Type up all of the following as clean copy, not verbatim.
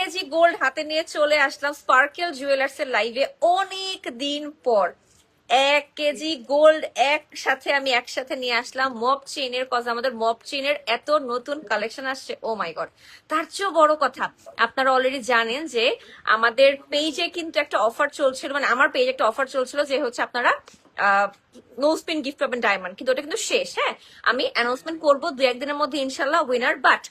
KG gold হাতে নিয়ে চলে আসলাম স্পার্কেল জুয়েলার্স এর লাইভে অনেক দিন পর। 1 কেজি গোল্ড একসাথে নিয়ে আসলাম মব চেইনের, কজ আমাদের মব চেইনের এত নতুন কালেকশন আসছে, ও মাই গড। তার চেয়েও বড় কথা, আপনারা অলরেডি জানেন যে আমাদের পেজে কিন্তু একটা অফার চলছিল, মানে আমার পেজে একটা অফার চলছিল যে হচ্ছে আপনারা নো স্পিন গিফট পাবেন ডায়মন্ড, কিন্তু ওটা কিন্তু শেষ। হ্যাঁ, আমি অ্যানাউন্সমেন্ট করবো 2-1 দিনের মধ্যে ইনশাল্লাহ উইনার। বাট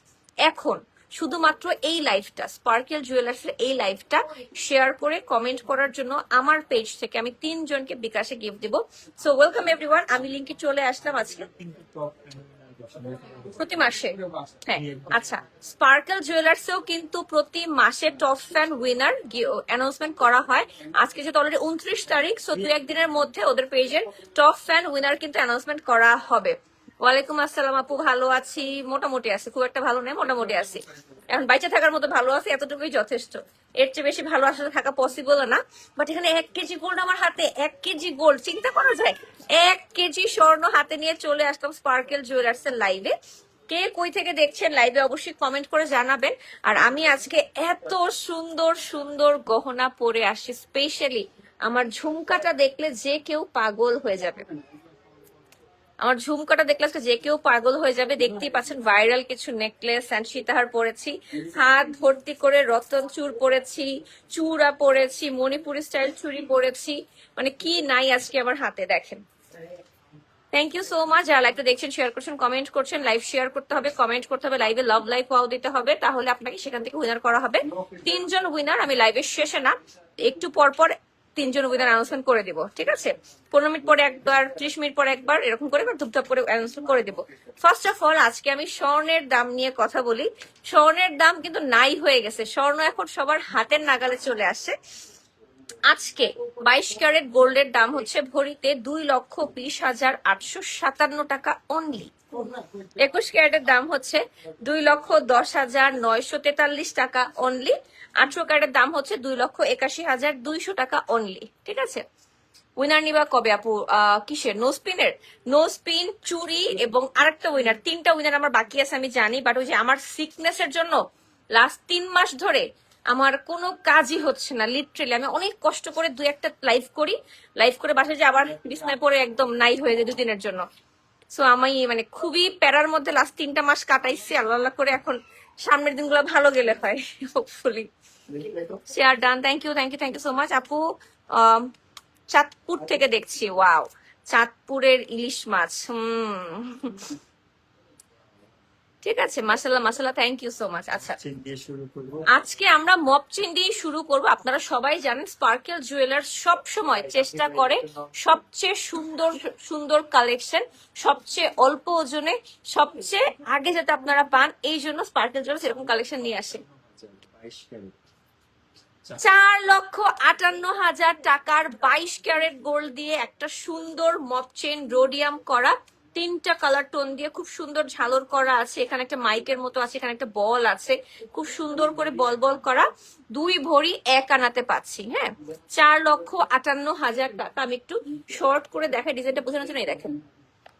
এখন শুধুমাত্র এই লাইভটা, স্পার্কেল জুয়েলার্স এর এই লাইভটা শেয়ার করে কমেন্ট করার জন্য আমার পেজ থেকে আমি 3 জনকে বিকাশে গিফট দিব। সো ওয়েলকাম এভরিওয়ান, আমি লিঙ্কে চলে আসলাম আজকে প্রতি মাসে। হ্যাঁ আচ্ছা, স্পার্কেল জুয়েলার্সেও কিন্তু প্রতি মাসে টপ ফ্যান উইনার অ্যানাউন্সমেন্ট করা হয়। আজকে যেহেতু অলরেডি 29 তারিখ, সো 2-1 দিনের মধ্যে ওদের পেজের টপ ফ্যান উইনার কিন্তু অ্যানাউন্সমেন্ট করা হবে। ওয়ালাইকুম আসসালাম আপু, ভালো আছি, মোটামুটি আছি, খুব একটা ভালো নেই, মোটামুটি আছি। এখন বাইচে থাকার মতো ভালো আছি, এতটুকুই যথেষ্ট। এর চেয়ে বেশি ভালো আসলে থাকা পসিবল না। বাট এখানে 1 কেজি গোল্ড আমার হাতে, 1 কেজি গোল্ড, চিন্তা করা যায়। 1 কেজি স্বর্ণ হাতে নিয়ে চলে আসলাম স্পার্কেল জুয়েলার্স এর লাইভে। কে কই থেকে দেখছেন লাইভে অবশ্যই কমেন্ট করে জানাবেন। আর আমি আজকে এত সুন্দর সুন্দর গহনা পরে আসি, স্পেশালি আমার ঝুমকাটা দেখলে যে কেউ পাগল হয়ে যাবে। আমার ঝুমকাটা দেখলে আজকে যে কেউ পাগল হয়ে যাবে। দেখতেই পাচ্ছেন ভাইরাল কিছু নেকলেস অ্যান্ড সীতাহার পরেছি, হাত ভর্তি করে রতন চূড় পরেছি, চূড়া পরেছি, মণিপুরি স্টাইল চুড়ি পরেছি, মানে কি নাই আজকে আমার হাতে দেখেন। Thank you so much. যারা লাইভটা দেখছেন, শেয়ার করছেন, কমেন্ট করছেন। লাইভ শেয়ার করতে হবে, কমেন্ট করতে হবে, লাইভে লাভ লাইভ ওয়াও দিতে হবে, তাহলে আপনাকে সেখান থেকে উইনার করা হবে। 3 জন উইনার আমি লাইভের শেষে না, একটু পর পর 3 জন উইনার অ্যানাউন্সমেন্ট করে দিব, ঠিক আছে? 15 মিনিট পরে একবার, 30 মিনিট পরে একবার, এরকম করে ধুপধাপ করে অ্যানাউন্সমেন্ট করে দিব। ফার্স্ট অফ অল আজকে আমি স্বর্ণের দাম নিয়ে কথা বলি। স্বর্ণের দাম কিন্তু নাই হয়ে গেছে, স্বর্ণ এখন সবার হাতের নাগালে চলে আসছে। আজকে 22 ক্যারেট গোল্ডের দাম হচ্ছে ভরিতে 2,20,857 টাকা অনলি। 21 ক্যারেটের দাম হচ্ছে 2,10,943 টাকা অনলি। 18 ক্যারেটের দাম হচ্ছে 2,81,200 টাকা অনলি, ঠিক আছে? উইনার নিবা কবে আপু? কিসের? নো স্পিনের? নো স্পিন, চুরি এবং আরেকটা উইনার, 3টা উইনার আমার বাকি আছে আমি জানি। বাট ওই যে আমার সিকনেসের জন্য লাস্ট 3 মাস ধরে আমার কোনো কাজই হচ্ছে না, লিটারেলি আমি অনেক কষ্ট করে 2-1টা লাইভ করি, লাইভ করে বাসায় যে আবার বিছনায় পরে একদম নাই হয়ে যায় 2 দিনের জন্য। সো আমি মানে খুবই প্যারার মধ্যে লাস্ট 3টা মাস কাটাইছি, আল্লাহ আল্লাহ করে। এখন সামনের দিনগুলো ভালো গেলে হয় hopefully. Share done, thank you thank you thank you so much আপু। চাঁদপুর থেকে দেখছি, ওয়াও, চাঁদপুরের ইলিশ মাছ, ঠিক আছে, মাশাআল্লাহ মাশাআল্লাহ, থ্যাংক ইউ সো মাচ। আচ্ছা, আজকে আমরা মব চেইন দিয়ে শুরু করব। আপনারা সবাই জানেন স্পার্কেল জুয়েলার্স সব সময় চেষ্টা করে সবচেয়ে সুন্দর সুন্দর কালেকশন, সবচেয়ে অল্প ওজনে, সবচেয়ে আগে যাতে আপনারা পান, এই জন্য স্পার্কেল জুয়েলার্স এরকম কালেকশন নিয়ে আসে। 4,58,000 টাকার 22 ক্যারেট গোল্ড দিয়ে একটা সুন্দর মব চেইন, রোডিয়াম করা, 3টা কালার টোন দিয়ে খুব সুন্দর ঝালর করা আছে। এখানে একটা মাইকের মতো আছে, এখানে একটা বল আছে, খুব সুন্দর করে বল বল করা। 2 ভরি 1 আনাতে পাচ্ছি। হ্যাঁ, 4,58,000 টাকা। আমি একটু শর্ট করে দেখাই ডিজাইনটা বোঝানোর জন্য। এই দেখেন,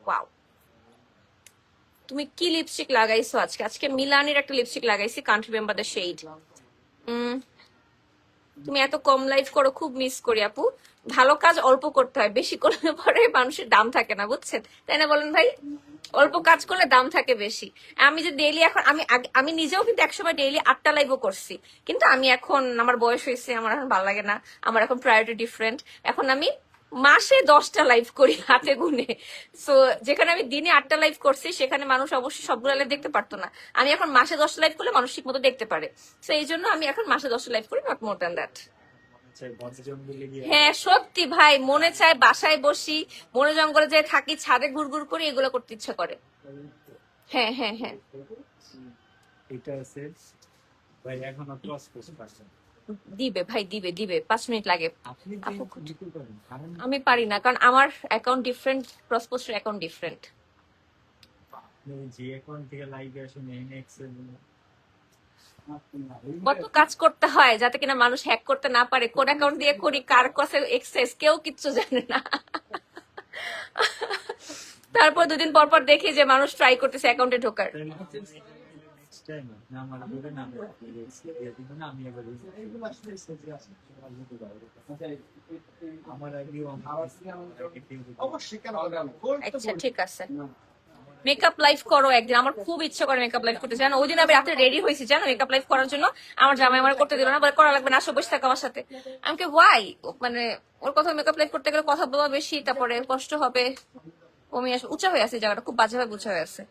ওয়াও, তুমি কি লিপস্টিক লাগাইছো আজকে? আজকে মিলানের একটা লিপস্টিক লাগাইছি, কান্ট রিমেম্বার দ্য শেড। তুমি এত কম লাইফ করো, খুব মিস করি আপু। ভালো কাজ অল্প করতে হয়, বেশি করলে পরে মানুষের দাম থাকে না, বুঝছেন? তাই না বলেন ভাই? অল্প কাজ করলে দাম থাকে বেশি। আমি যে ডেইলি এখন আমি নিজেও কিন্তু একসময় ডেইলি 8টা লাইভও করছি, কিন্তু আমি এখন, আমার বয়স হয়েছে, আমার এখন ভালো লাগে না, আমার এখন প্রায়োরিটি ডিফারেন্ট। এখন আমি মাসে 10টা লাইভ করি হাতে গুনে। সো যেখানে আমি দিনে 8টা লাইভ করছি, সেখানে মানুষ অবশ্যই সবগুলো লাইভ দেখতে পারতো না। আমি এখন মাসে 10টা লাইভ করলে মানুষ ঠিক মতো দেখতে পারে। তো এই জন্য আমি এখন মাসে 10টা লাইভ করি, নট মোর দ্যান দ্যাট। হ্যাঁ সত্যি ভাই, মনে চায় বাসায় বসি, বনে জঙ্গলে যে থাকি, ছাদে ঘুরঘুর করি, এগুলো করতে ইচ্ছা করে। হ্যাঁ হ্যাঁ হ্যাঁ, দিবে ভাই, দিবে দিবে, 5 মিনিট লাগে। আমি পারি না, কারণ আমার অ্যাকাউন্ট ডিফারেন্ট, প্রসপোস্টের অ্যাকাউন্ট ডিফারেন্ট। কত কাজ করতে হয় যাতে কিনা মানুষ হ্যাক করতে না পারে, কোন অ্যাকাউন্ট দিয়ে করি, কার কাছে এক্সেস, কেউ কিচ্ছু জানে না। তারপর 2 দিন পর পর দেখি যে মানুষ ট্রাই করতেছে অ্যাকাউন্টে ঢোকার। আচ্ছা ঠিক আছে, মেকআপ লাইভ করো একদিন, আমার খুব ইচ্ছা করে মেকআপ লাইভ করতে। জানো ওই দিন আমি রাতে রেডি হয়েছি জানো মেকআপ লাইভ করার জন্য, আমার জামাই আমার করতে দিল না, বলে করা লাগবে না, আসো বসে থাকো আমার সাথে। আমাকে ওয়াই, মানে ওর কথা মেকআপ লাইভ করতে গেলে কথা বলা বেশি, তারপরে কষ্ট হবে, কমে আসবে, উঁচা হয়ে আছে জায়গাটা, খুব বাজেভাবে উঁচা হয়ে আছে।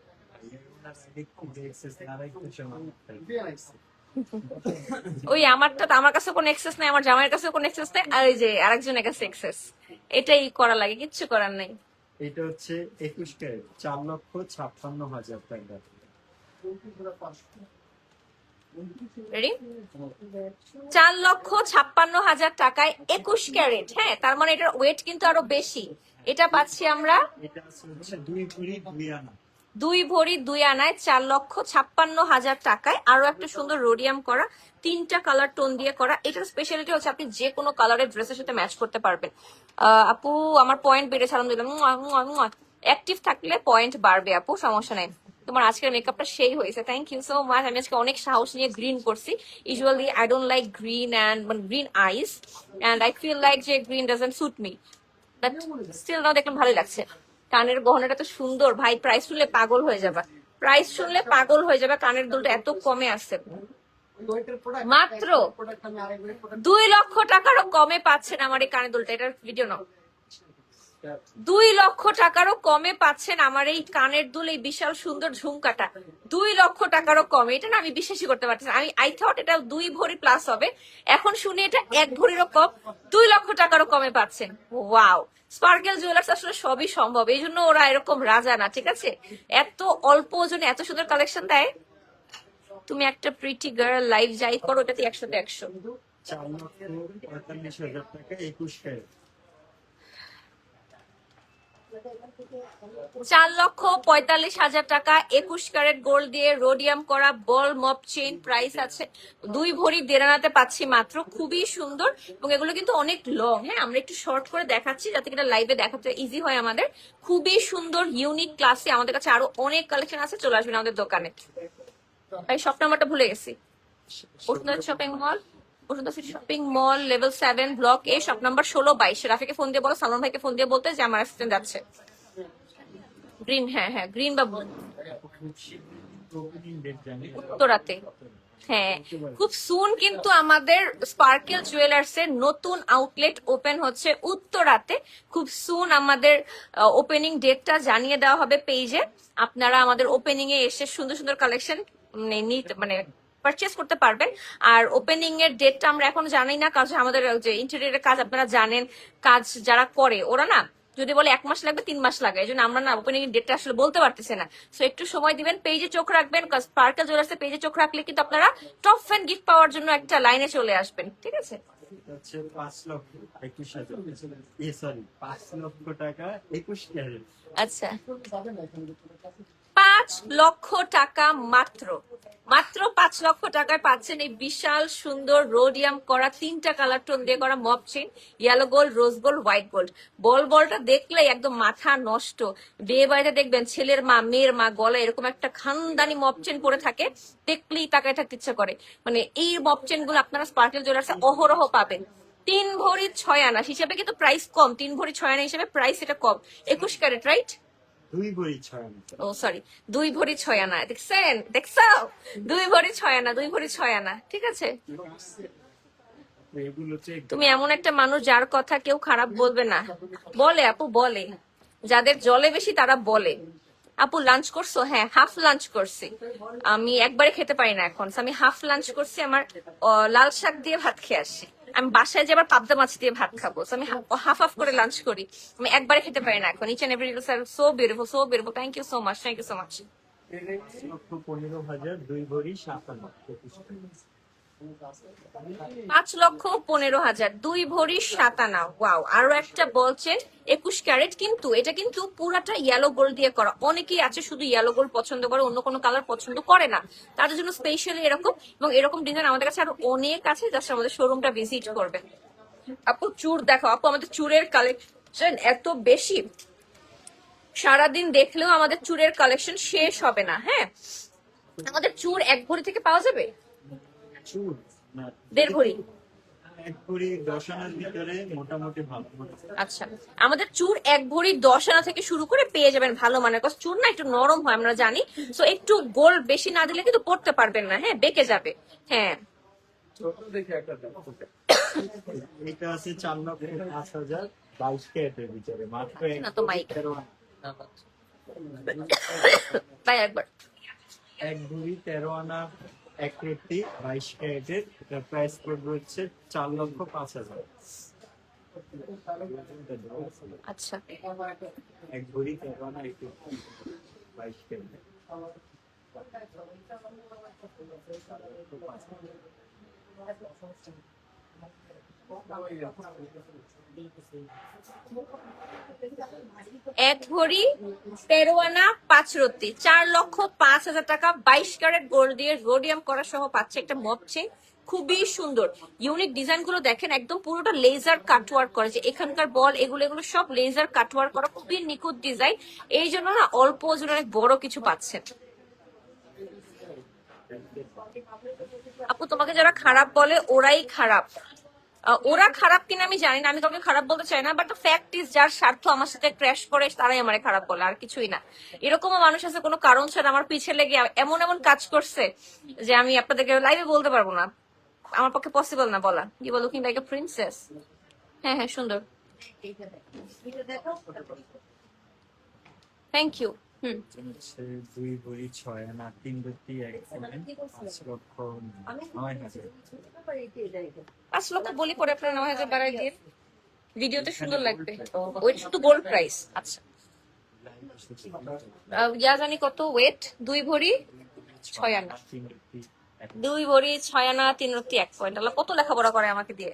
ওই আমারটা তো, আমার কাছে কোনো এক্সেস নাই, আমার জামাইয়ের কাছে কোনো এক্সেস নাই, আর এই যে আরেকজনের কাছে এক্সেস, এটাই করা লাগে, কিচ্ছু করার নাই। এটা হচ্ছে 21 ক্যারেট 4,56,000 টাকা। রেডি? 4,56,000 টাকায় 21 ক্যারেট। হ্যাঁ, তার মানে এটার ওয়েট কিন্তু আরো বেশি। এটা পাচ্ছি আমরা এটা হচ্ছে 2 ভরি 2 আনা। 2 ভরি 2 আনায় 4,56,000 টাকায় আরো একটা সুন্দর রোডিয়াম করা, 3টা কালার টোন দিয়ে করা। এটার স্পেশালিটি হচ্ছে আপনি যে কোনো কালারের ড্রেসের সাথে ম্যাচ করতে পারবেন। আপু আমার পয়েন্ট বেড়েছে আলহামদুলিল্লাহ, অ্যাক্টিভ থাকলে পয়েন্ট বাড়বে আপু, সমস্যা নাই। তোমার আজকের মেকআপটা সেই হয়েছে, থ্যাংক ইউ সো মাচ। আমি আজকে অনেক সাহস নিয়ে গ্রিন করছি। Usually I don't like green and green eyes, and I feel like যে green doesn't suit me, but still now দেখলাম ভালোই লাগছে। কানের গহনাটা তো সুন্দর ভাই, প্রাইস শুনলে পাগল হয়ে যাবে, প্রাইস শুনলে পাগল হয়ে যাবে। কানের দুলটা এত কমে আসছে, মাত্র 2 লক্ষ টাকারও কমে পাচ্ছেন আমার এই কানের দুলটা। এটার ভিডিও নাও। 2 লক্ষ টাকারও কমে পাচ্ছেন আমার এই কানের দুল, এই বিশাল সুন্দর ঝুমকাটা 2 লক্ষ টাকারও কমে। এটা না আমি বিশ্বাসই করতে পারছি না। আমি আই থট এটা 2 ভরি প্লাস হবে, এখন শুনি এটা 1 ভরিরও কম। 2 লক্ষ টাকারও কমে পাচ্ছেন। ওয়াও, স্পার্কেল জুয়েলার্স আসলে সবই সম্ভব, এই জন্য ওরা এরকম রাজা না, ঠিক আছে? এত অল্প ওজনে এত সুন্দর কালেকশন দেয়। তুমি একটা প্রিটি গার্ল, লাইভ যাই করো, ওটাতে 100তে 100। 4,45,000 টাকা 21 ক্যারেট। 4,45,000 টাকা 21 ক্যারেট গোল্ড দিয়ে রোডিয়াম করা বল মপ চেইন, প্রাইস আছে 2 ভরি 1.5 আনাতে পাচ্ছি মাত্র। খুবই সুন্দর, এবং এগুলো কিন্তু অনেক লং। হ্যাঁ, আমরা একটু শর্ট করে দেখাচ্ছি যাতে কিনা লাইভে দেখাতে ইজি হয় আমাদের। খুবই সুন্দর, ইউনিক, ক্লাসি। আমাদের কাছে আরো অনেক কালেকশন আছে, চলে আসবেন আমাদের দোকানে। এই শপ নাম্বারটা ভুলে গেছি, Bashundhara shopping mall, Bashundhara city shopping mall, level 7, block A, shop number 1622। রাফিকে ফোন দিয়ে বলো, সালমান ভাইকে ফোন দিয়ে বলতে যে আমার অ্যাসিস্ট্যান্ট যাচ্ছে। গ্রিন, হ্যাঁ হ্যাঁ গ্রিন বা উত্তরাতে। হ্যাঁ, খুব সুন কিন্তু আমাদের স্পার্কেল জুয়েলার্স এর নতুন আউটলেট ওপেন হচ্ছে উত্তরাতে। খুব সুন আমাদের ওপেনিং ডেটটা জানিয়ে দেওয়া হবে পেজে। আপনারা আমাদের ওপেনিং এ এসে সুন্দর সুন্দর কালেকশন মানে পারচেস করতে পারবেন। আর ওপেনিং এর ডেটটা আমরা এখন জানি না, কারণ আমাদের যে ইন্টেরিয়রের কাজ আপনারা জানেন, কাজ যারা করে ওরা না যদি বলে 1 মাস লাগবে 3 মাস লাগে, এই জন্য আমরা না ওপেনিং এর ডেটটা আসলে বলতে পারতেছি না। সো একটু সময় দিবেন, পেজে চোখ রাখবেন, স্পার্কেল জুয়েলার্সের পেজে চোখ রাখলে কিন্তু আপনারা টপ ফ্যান গিফট পাওয়ার জন্য একটা লাইনে চলে আসবেন, ঠিক আছে? 5 লক্ষ টাকা 21 ক্যারেট। আচ্ছা, 5 লক্ষ টাকা মাত্র, মাত্র 5 লক্ষ টাকায় পাচ্ছেন এই বিশাল সুন্দর রোডিয়াম করা 3টা কালার টোন দিয়ে করা মপ chain, yellow gold, rose gold, white gold. বলটা দেখলেই একদম মাথা নষ্ট। বিয়ে বাড়িতে দেখবেন ছেলের মা মেয়ের মা গলায় এরকম একটা খানদানি মপ চেইন পরে থাকে, দেখলেই তাকায় থাকতে ইচ্ছা করে। মানে এই মপ চেইন গুলো আপনারা স্পার্কেল জুয়েলার্সে অহরহ পাবেন। 3 ভরি 6 আনা হিসেবে কিন্তু প্রাইস কম, 3 ভরি 6 আনা হিসেবে প্রাইস এটা কম। 21 ক্যারেট, রাইট? 2 ভরি 6 আনা। ও সরি, 2 ভরি 6 আনা। দেখছেন, দেখছো? 2 ভরি 6 আনা, 2 ভরি 6 আনা, ঠিক আছে? তুমি এমন একটা মানুষ যার কথা কেউ খারাপ বলবে না। বলে আপু, বলে, যাদের জলে বেশি তারা বলে। আপু লাঞ্চ করছো? হ্যাঁ, হাফ লাঞ্চ করছি। আমি একবারে খেতে পারি না এখন, আমি হাফ লাঞ্চ করছি। আমার লাল শাক দিয়ে ভাত খেয়ে আসি। আমি বাসায় যে আবার পাবদা মাছ দিয়ে ভাত খাবো, আমি হাফ হাফ করে লাঞ্চ করি। আমি একবারে খেতে পারি না এখন। ইচ এন্ড এভরি ডিটেইলস আর so beautiful, so beautiful. Thank you so much, thank you so much. 15,000 2 ভরি 7 আনা। 5,15,000 2 ভরি 7 আনা। ওয়াও, আরো একটা বলছেন 21 ক্যারেট, কিন্তু এটা কিন্তু পুরাটা ইয়েলো গোল্ড দিয়ে করা। অনেকেই আছে শুধু ইয়েলো গোল্ড পছন্দ করে, অন্য কোনো কালার পছন্দ করে না, তাদের জন্য স্পেশালি এরকম। এবং এরকম ডিজাইন আমাদের কাছে আরো অনেক আছে, জাস্ট আমাদের শোরুমটা ভিজিট করবেন। আপু চুর দেখো, আপু আমাদের চুরের কালেকশন এত বেশি, সারাদিন দেখলেও আমাদের চুরের কালেকশন শেষ হবে না। হ্যাঁ, আমাদের চুর 1 ভরি থেকে পাওয়া যাবে? চুল না, 1.5 ভরি। 1 ভরি 10 আনার ভিতরে মোটামুটি ভালো। আচ্ছা, আমাদের চুর 1 ভরি 10 আনা থেকে শুরু করে পেয়ে যাবেন ভালো মানের। কস চুর না একটু নরম হয় আমরা জানি, সো একটু গোল্ড বেশি না দিলে কিন্তু পড়তে পারবেন না, হ্যাঁ বেঁকে যাবে। হ্যাঁ এটা আছে 4,05,000 22 ক্যারেটের ভিতরে মাত্র না তো মাইক 13 আনা। তাই একবার 1 ভরি 13 আনা 1 রত্তি 22 ক্যারেটের, এটা প্রাইস পড়বে হচ্ছে 4,05,000। আচ্ছা 1 ভরি 13 আনা 1 রত্তি 22 ক্যারেটের। এক ভরি 13 আনা 5 রত্তি 4,05,000 টাকা 22 ক্যারেট গোল্ড দিয়ে রোডিয়াম করা সহ পাচ্ছে একটা মপ চেইন। খুবই সুন্দর ইউনিক ডিজাইন গুলো দেখেন, একদম পুরোটা লেজার কাটওয়ার্ক করা, যে এখানকার বল এগুলো এগুলো সব লেজার কাটওয়ার্ক করা, খুবই নিখুঁত ডিজাইন। এই জন্য না অল্প ওজনে অনেক বড় কিছু পাচ্ছেন। আপু তোমাকে যারা খারাপ বলে ওরাই খারাপ, ওরা খারাপ কিনা আমি জানি না, আমি কাউকে খারাপ বলতে চাই না, বাট ফ্যাক্ট ইজ যার স্বার্থ আমার সাথে ক্র্যাশ করে তারাই আমারে খারাপ বলে, আর কিছুই না। এরকমও মানুষ আছে কোনো কারণ ছাড়া আমার পিছে লেগে এমন এমন কাজ করছে যে আমি আপনাদেরকে লাইভে বলতে পারবো না, আমার পক্ষে পসিবল না বলা। কি বল লুকিং লাইক এ প্রিন্সেস। হ্যাঁ হ্যাঁ সুন্দর, থ্যাংক ইউ। হুম হচ্ছে 2 ভরি 6 আনা 3 রত্তি 5,09,000। 5 লক্ষ বলি পরে আপনার 9,000 বাড়াই দিয়ে ভিডিওতে সুন্দর লাগবে। ওই শুধু গোল্ড প্রাইস। আচ্ছা ইয়া জানি কত ওয়েট? 2 ভরি 6 আনা 3 রত্তি 2 ভরি 6 আনা 3 রত্তি 1 পয়েন্ট। আল্লাহ কত লেখাপড়া করে আমাকে দিয়ে।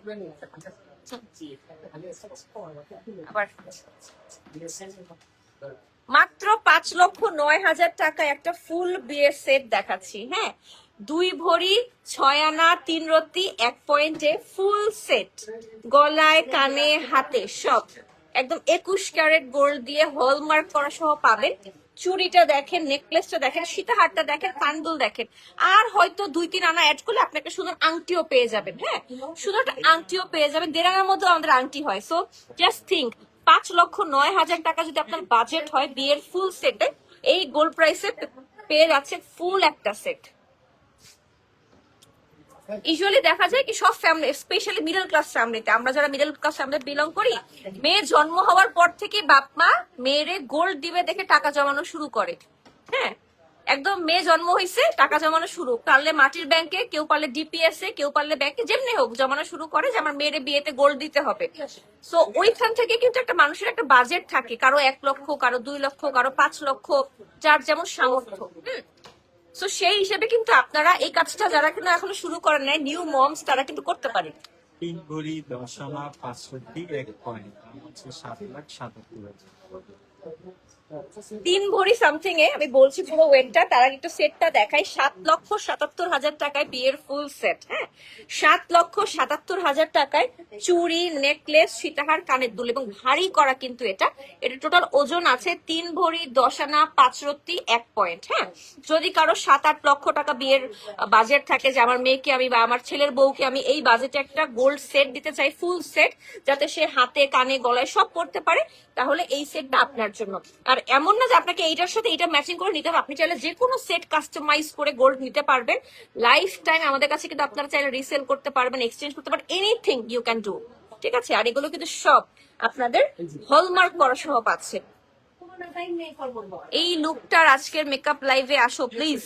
আবার মাত্র 5,09,000 টাকা একটা ফুল বিয়ের সেট দেখাচ্ছি। হ্যাঁ 2 ভরি 6 আনা 3 রত্তি 1 পয়েন্টে ফুল সেট, গলায় কানে হাতে সব একদম 21 ক্যারেট গোল্ড দিয়ে হলমার্ক করা সহ পাবেন। চুড়িটা দেখেন, নেকলেসটা দেখেন, সীতাহারটা দেখেন, কানদুল দেখেন, আর হয়তো 2-3 আনা অ্যাড করলে আপনি একটা সুন্দর আংটিও পেয়ে যাবেন। হ্যাঁ সুন্দর একটা আংটিও পেয়ে যাবেন, 1.5 আনার মধ্যে আমাদের আংটি হয়। সো জাস্ট থিঙ্ক 5,09,000 টাকা যদি আপনার বাজেট হয় বিয়ের ফুল সেটে, এই গোল্ড প্রাইসে পেয়ে যাচ্ছে ফুল একটা সেট। ইউজুয়ালি দেখা যায় কি সব ফ্যামিলি, স্পেশালি মিডল ক্লাস ফ্যামিলিতে, আমরা যারা মিডল ক্লাস ফ্যামিলি বিলং করি, মেয়ে জন্ম হওয়ার পর থেকে বাপ মা মেয়েরে গোল্ড দিবে দেখে টাকা জমানো শুরু করে। হ্যাঁ একদম মেয়ে জন্ম হয়েছে টাকা জমানো শুরু, পারলে মাটির ব্যাংকে, কেউ পারলে ডিপিএস এ, কেউ পারলে ব্যাংকে, যেমনি হোক জমানো শুরু করে যে আমার মেয়েরে বিয়েতে গোল্ড দিতে হবে। সো ওইখান থেকে কিন্তু একটা মানুষের একটা বাজেট থাকে, কারো 1 লক্ষ, কারো 2 লক্ষ, কারো 5 লক্ষ, যার যেমন সামর্থ্য। সো সেই হিসেবে কিন্তু আপনারা এই কাজটা যারা কিন্তু এখনো শুরু করেন নাই, নিউ মমস, তারা কিন্তু করতে পারে। 3 ভরি 10 আনা 5 রত্তি 1 পয়েন্ট হচ্ছে 7,77,000। 3 ভরি সামথিং এ আমি বলছি পুরো ওয়েটটা, তারা একটু সেটটা দেখাই। 7,77,000 টাকায় বিয়ের ফুল সেট। হ্যাঁ 7,77,000 টাকায় চুড়ি, নেকলেস, সীতাহার, কানের দুল এবং ভারী করা কিন্তু এটা টোটাল ওজন আছে 3 ভরি 10 আনা 5 রত্তি 1 পয়েন্ট। হ্যাঁ যদি কারো 7-8 লক্ষ টাকা বিয়ের বাজেট থাকে যে আমার মেয়েকে আমি বা আমার ছেলের বউকে আমি এই বাজেটে একটা গোল্ড সেট দিতে চাই, ফুল সেট, যাতে সে হাতে কানে গলায় সব পড়তে পারে, তাহলে এই সেটটা আপনার জন্য। আর এমন না যে আপনাকে এইটার সাথে এটা ম্যাচিং করে নিতে হবে, আপনি চাইলে যে কোনো সেট কাস্টমাইজ করে গোল্ড নিতে পারবেন। লাইফ টাইম আমাদের কাছে কিন্তু আপনারা চাইলে রিসেল করতে পারবেন, এক্সচেঞ্জ করতে পারবেন, এনিথিং ইউ ক্যান ডু। ঠিক আছে, আর এগুলো কিন্তু সব আপনাদের হলমার্ক করা সহ পাচ্ছে। এই লুকটার আজকের মেকআপ লাইভে আসো প্লিজ।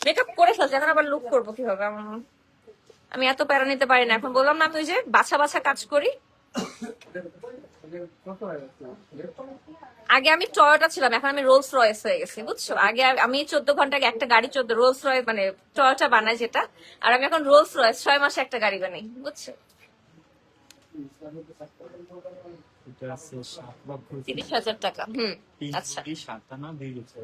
মেকআপ করে ফেলছে, এখন আবার লুক করবো কিভাবে? আমি এত প্যারা নিতে পারি না। এখন বললাম না তুই যে বাছা বাছা কাজ করি। আগে আমি টয়োটা ছিলাম, এখন আমি রোলস রয়েস হয়ে গেছি, বুঝছো? আগে আমি 14 ঘন্টায় একটা গাড়ি, 14 রোলস রয়েস মানে টয়োটা বানাই যেটা, আর আমি এখন রোলস রয়েস 6 মাসে একটা গাড়ি বানাই, বুঝছো? এটা আছে 7,30,000 30,000 টাকা। আচ্ছা 7 আনা 2 রত্তি।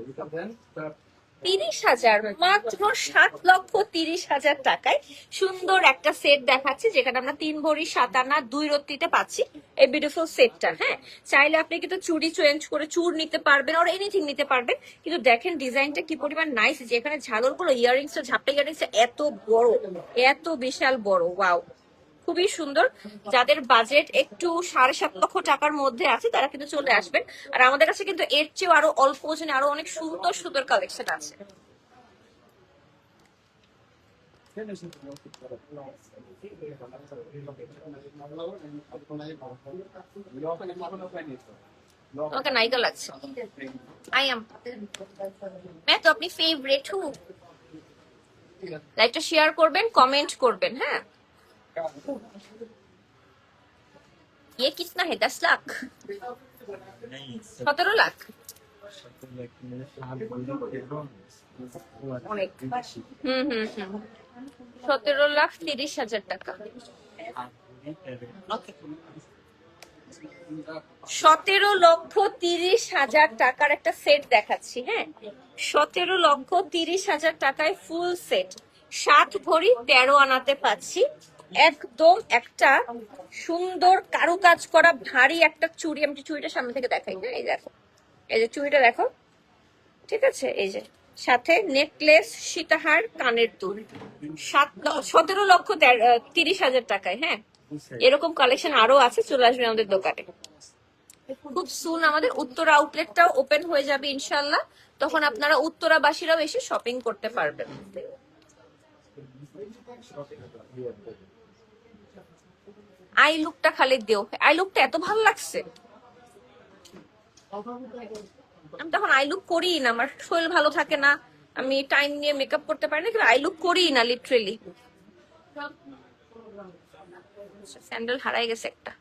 30,000, মাত্র 7,30,000 টাকায় সুন্দর একটা সেট দেখাচ্ছি, যেখানে আমরা 3 ভরি 7 আনা 2 রত্তিতে পাচ্ছি এই বিউটিফুল সেটটা। হ্যাঁ, চাইলে আপনি কিন্তু চুড়ি চেঞ্জ করে চুর নিতে পারবেন আর এনিথিং নিতে পারবেন। কিন্তু দেখেন ডিজাইনটা কি পরিমাণ নাইস, যেখানে ঝালরগুলো ইয়ারিংসটা ঝাপটা ইয়ারিংসটা এত বড়, এত বিশাল বড়। ওয়াও, খুবই সুন্দর। যাদের বাজেট একটু 7.5 লক্ষ টাকার মধ্যে আছে তারা কিন্তু চলে আসবেন। আর আমাদের কাছে কিন্তু এর চেয়েও আরো অল্প ওজনে আরো অনেক সুন্দর সুন্দর কালেকশন আছে। তোমাকে নায়িকা লাগছে। আই এম मैं तो अपनी फेवरेट हूँ। লাইকটা শেয়ার করবেন, কমেন্ট করবেন। হ্যাঁ, ये कितना है? 10 लाख, 17 लाख, অনেক। 17,30,000 টাকা, 17,30,000 টাকার একটা সেট দেখাচ্ছি। হ্যাঁ, 17,30,000 টাকায় ফুল সেট, 7 ভরি 13 আনাতে পাচ্ছি। একদম একটা সুন্দর কারুকাজ করা ভারী একটা চুড়ি। আমি চুড়িটা সামনে থেকে দেখাই। হ্যাঁ, এই দেখো, এই যে চুড়িটা দেখো, ঠিক আছে? এই যে সাথে নেকলেস, সীতাহার, কানের দুল, 17,30,000 টাকায়। হ্যাঁ, এরকম কালেকশন আরো আছে, চলে আসবে আমাদের দোকানে। খুব সুন আমাদের উত্তরা আউটলেটটাও ওপেন হয়ে যাবে ইনশাল্লাহ, তখন আপনারা উত্তরাবাসীরাও এসে শপিং করতে পারবেন। আই লুকটা খালি দিও, আই লুকটা এত ভালো লাগছে। আমি তখন আই লুক করি না, আমার শরীর ভালো থাকে না, আমি টাইম নিয়ে মেকআপ করতে পারি না, কিন্তু আই লুক করি না লিটারেলি। স্যান্ডেল হারাই গেছে একটা,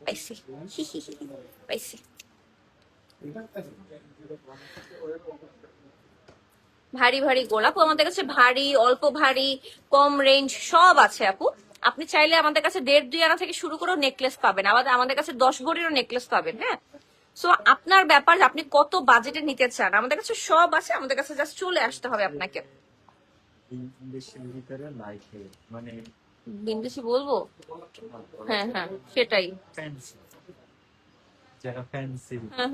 পাইছি পাইছি। ভারী ভারী গোলাপ আমাদের কাছে, ভারী, অল্প ভারী, কম রেঞ্জ সব আছে আপু। আপনি চাইলে আমাদের কাছে 1.5-2 আনা থেকে শুরু করেও নেকলেস পাবেন, আমাদের কাছে 10 ভরিরও নেকলেস পাবেন। হ্যাঁ, সো আপনার ব্যাপার আপনি কত বাজেটে নিতে চান, আমাদের কাছে সব আছে, আমাদের কাছে জাস্ট চলে আসতে হবে আপনাকে। মানে বিন্দেশি বলবো? হ্যাঁ হ্যাঁ, সেটাই। যারা ফ্যান্সি, হ্যাঁ,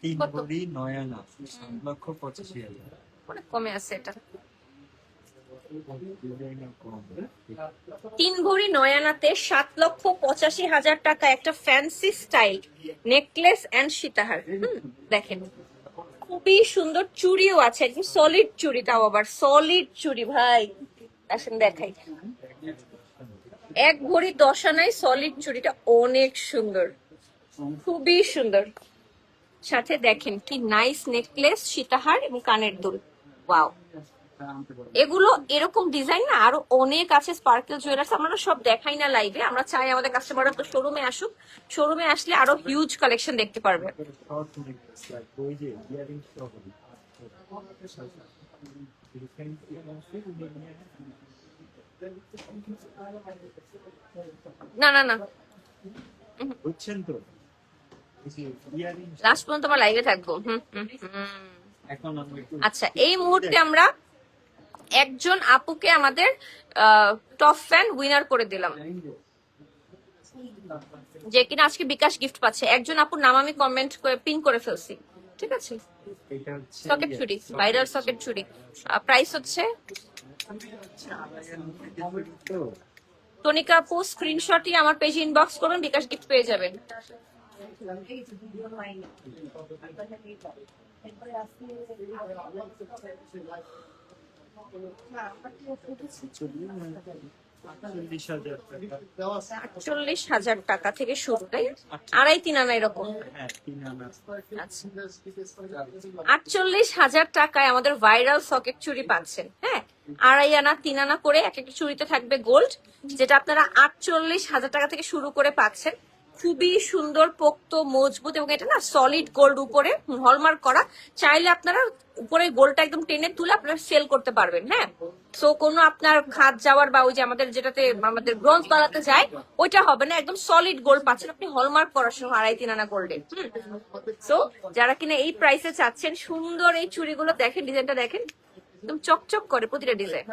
3 ভরি 9 আনা 7,85,000, অনেক কমে আছে এটা। 3 ভরি 9 আনাতে 7,85,000 টাকা একটা ফ্যান্সি স্টাইল নেকলেস এন্ড সীতাহার। দেখেন খুবই সুন্দর, চুড়িও আছে, একদম সলিড চুড়ি, তাও আবার সলিড চুড়ি ভাই। আসেন দেখাই, 1 ভরি 10 আনায় সলিড চুড়িটা অনেক সুন্দর, খুবই সুন্দর। সাথে দেখেন কি নাইস নেকলেস, সীতাহার এবং কানের দুল। ওয়াও, এগুলো এরকম ডিজাইন না আরো অনেক আছে স্পার্কেল জুয়েলার্স, আমরা সব দেখাই না লাইভে। আমরা চাই আমাদের কাস্টমাররা তো শোরুমে আসুক, শোরুমে আসলে আরো হিউজ কালেকশন দেখতে পারবে। না না না, বুঝছেন তো? লাস্ট পর্যন্ত আমরা লাইভে থাকবো। এখন আচ্ছা, এই মুহূর্তে আমরা একজন আপুকে আমাদের টপ ফ্যান উইনার করে দিলাম, যে কিনা আজকে বিকাশ গিফট পাচ্ছে। একজন আপুর নাম আমি কমেন্ট করে পিন করে ফেলছি, ঠিক আছে? সকেট চুড়ি, ভাইরাল সকেট চুড়ি, প্রাইস হচ্ছে টনিকা আপু স্ক্রিনশটই আমার পেজে ইনবক্স করুন, বিকাশ গিফট পেয়ে যাবেন। আটচল্লিশ হাজার টাকা থেকে শুরু, তাই? 2.5-3 আনা এরকম। আচ্ছা, 48,000 টাকায় আমাদের ভাইরাল সকেট চুড়ি পাচ্ছেন। হ্যাঁ, 2.5 আনা 3 আনা করে এক একটা চুড়িতে থাকবে গোল্ড, যেটা আপনারা 48,000 টাকা থেকে শুরু করে পাচ্ছেন। খুবই সুন্দর, পোক্ত, মজবুত, এবং এটা না সলিড গোল্ড উপরে হলমার্ক করা। চাইলে আপনারা উপরে গোল্ডটা একদম টেনে তুলে আপনারা সেল করতে পারবেন। হ্যাঁ, সো কোনো আপনার খাদ যাওয়ার বা ওই যে আমাদের যেটাতে আমাদের ব্রোঞ্জ বানাতে যায় ওইটা হবে না, একদম সলিড গোল্ড পাচ্ছেন আপনি হলমার্ক করার সময় 2.5-3 আনা গোল্ডে। সো যারা কিনা এই প্রাইসে চাচ্ছেন, সুন্দর এই চুড়িগুলো দেখেন, ডিজাইনটা দেখেন, একদম চকচক করে প্রতিটা ডিজাইন,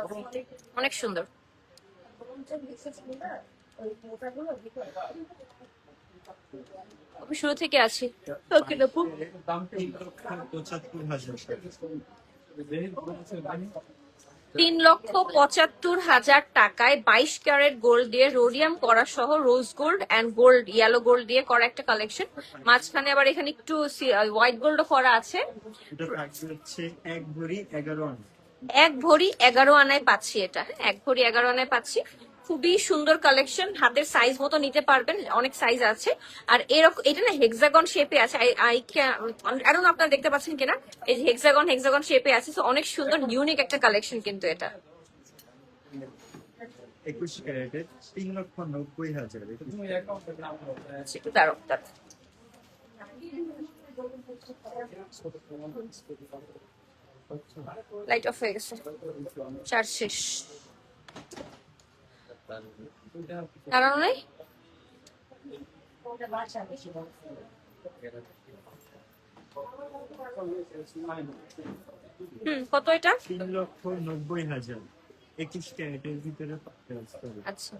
অনেক সুন্দর। আমি শুরু থেকে আছি। ওকে আপু, দাম 3,75,000 টাকা। 3,75,000 টাকায় 22 ক্যারেট গোল্ড দিয়ে রোডিয়াম করা সহ rose gold and gold, yellow gold দিয়ে করা একটা কালেকশন। মাঝখানে আবার এখানে একটু হোয়াইট গোল্ডও করা আছে। এটা থাকবে হচ্ছে 1 ভরি 11 আনা। 1 ভরি 11 আনায় পাচ্ছি এটা। 1 ভরি 11 আনায় পাচ্ছি। খুবই সুন্দর কালেকশন, হাতের সাইজ মতো নিতে পারবেন, অনেক সাইজ আছে। আর এরকম এটা না হেক্সাগন শেপে আছে, আরো আপনারা দেখতে পাচ্ছেন কিনা, এই যে হেক্সাগন শেপে আছে। তো অনেক সুন্দর ইউনিক একটা কালেকশন কিন্তু এটা। 21 ক্যারেটের 3,90,000। দাঁড়াও দাঁড়াও, লাইট অফ হয়ে গেছে, চার্জ শেষ। দাঁড়ানো নাই, কত এটা? 3,90,000। 21 ক্যারেটের ভিতরে আচ্ছা,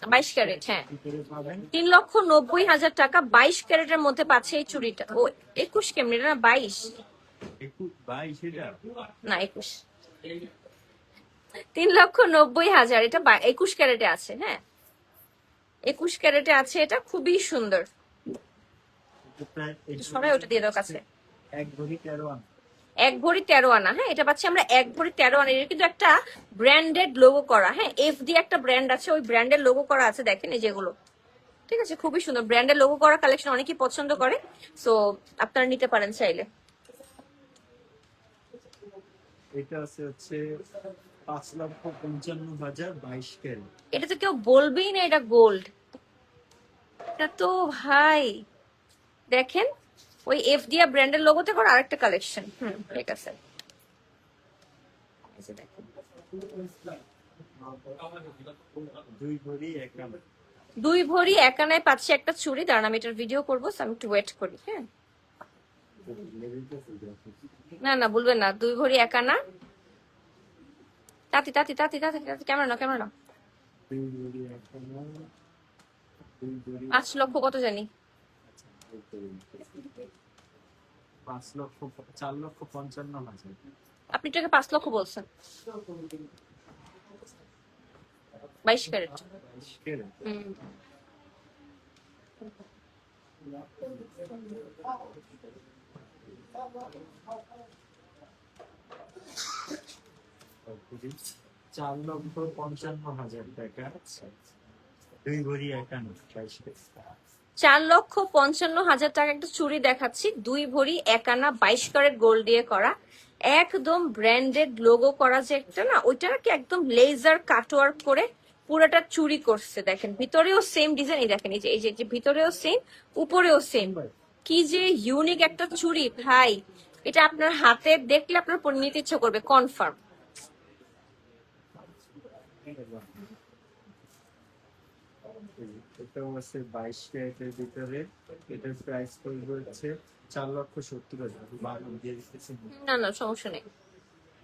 22 ক্যারেট। হ্যাঁ, ভিতরে পাবেন 3,90,000 টাকা 22 ক্যারেটের মধ্যে পাচ্ছে এই চুড়িটা। ও 21 কেমনি, এটা না 22? 22 এটা না 21। 3,90,000 এটা 21 ক্যারেটে আছে। হ্যাঁ, 21 ক্যারেটে আছে, এটা খুবই সুন্দর। সবাই ওটা দিয়ে দাও কাছে। 1 ভরি 13 আনা। 1 ভরি 13 আনা। হ্যাঁ, এটা পাচ্ছি আমরা 1 ভরি 13 আনা। এটা কিন্তু একটা ব্র্যান্ডেড লোগো করা। হ্যাঁ, এফ দিয়ে একটা ব্র্যান্ড আছে, ওই ব্র্যান্ডের লোগো করা আছে, দেখেন এই যেগুলো। ঠিক আছে, খুবই সুন্দর ব্র্যান্ডের লোগো করা কালেকশন, অনেকেই পছন্দ করে। সো আপনারা নিতে পারেন চাইলে। এটা আছে হচ্ছে 5,55,000 22 ক্যারেট। এটা তো কেউ বলবেই না এটা গোল্ড। এটা তো ভাই দেখেন, ওই এফ দিয়া ব্র্যান্ডের লোগোতে করা আরেকটা কালেকশন। ঠিক আছে, এই যে দেখেন 2 ভরি 1 আনা। 2 ভরি 1 আনায় পাচ্ছি একটা চুড়ি। দাঁড়ান আমি এটার ভিডিও করবো, আমি একটু ওয়েট করি। হ্যাঁ, না না বলবেন না, 2 ভরি 1 আনা। তাতি তাতি তাতি তাতি তাতি, ক্যামেরা না, ক্যামেরা না। 2 ভরি 1 আনা। 2 ভরি 5 লক্ষ কত জানি। 4,55,000। আপনি এটাকে 5 লক্ষ বলছেন। 22 ক্যারেট। 22 ক্যারেট। তারপরে 4,55,000 টাকা। 2 ভরি 1 আনা 22 ক্যারেট। 4,55,000 টাকা একটা চুড়ি দেখাচ্ছি, 2 ভরি 1 আনা 22 ক্যারেট গোল্ড দিয়ে করা, একদম ব্র্যান্ডেড লোগো করা যে একটা না, ওইটা কি একদম লেজার কাটওয়ার্ক করে পুরোটা চুড়ি করছে। দেখেন ভিতরেও সেম ডিজাইন, এই দেখেন এই যে ভিতরেও সেম, উপরেও সেম। কি যে ইউনিক একটা চুড়ি ভাই, এটা আপনার হাতে দেখলে আপনার পরে নিতে ইচ্ছে করবে কনফার্ম। এটাও আছে 22 ক্যারেটের ভিতরে। এটার প্রাইস পড়বে হচ্ছে 4,70,000 দিয়ে দিতেছি। না না সমস্যা নেই।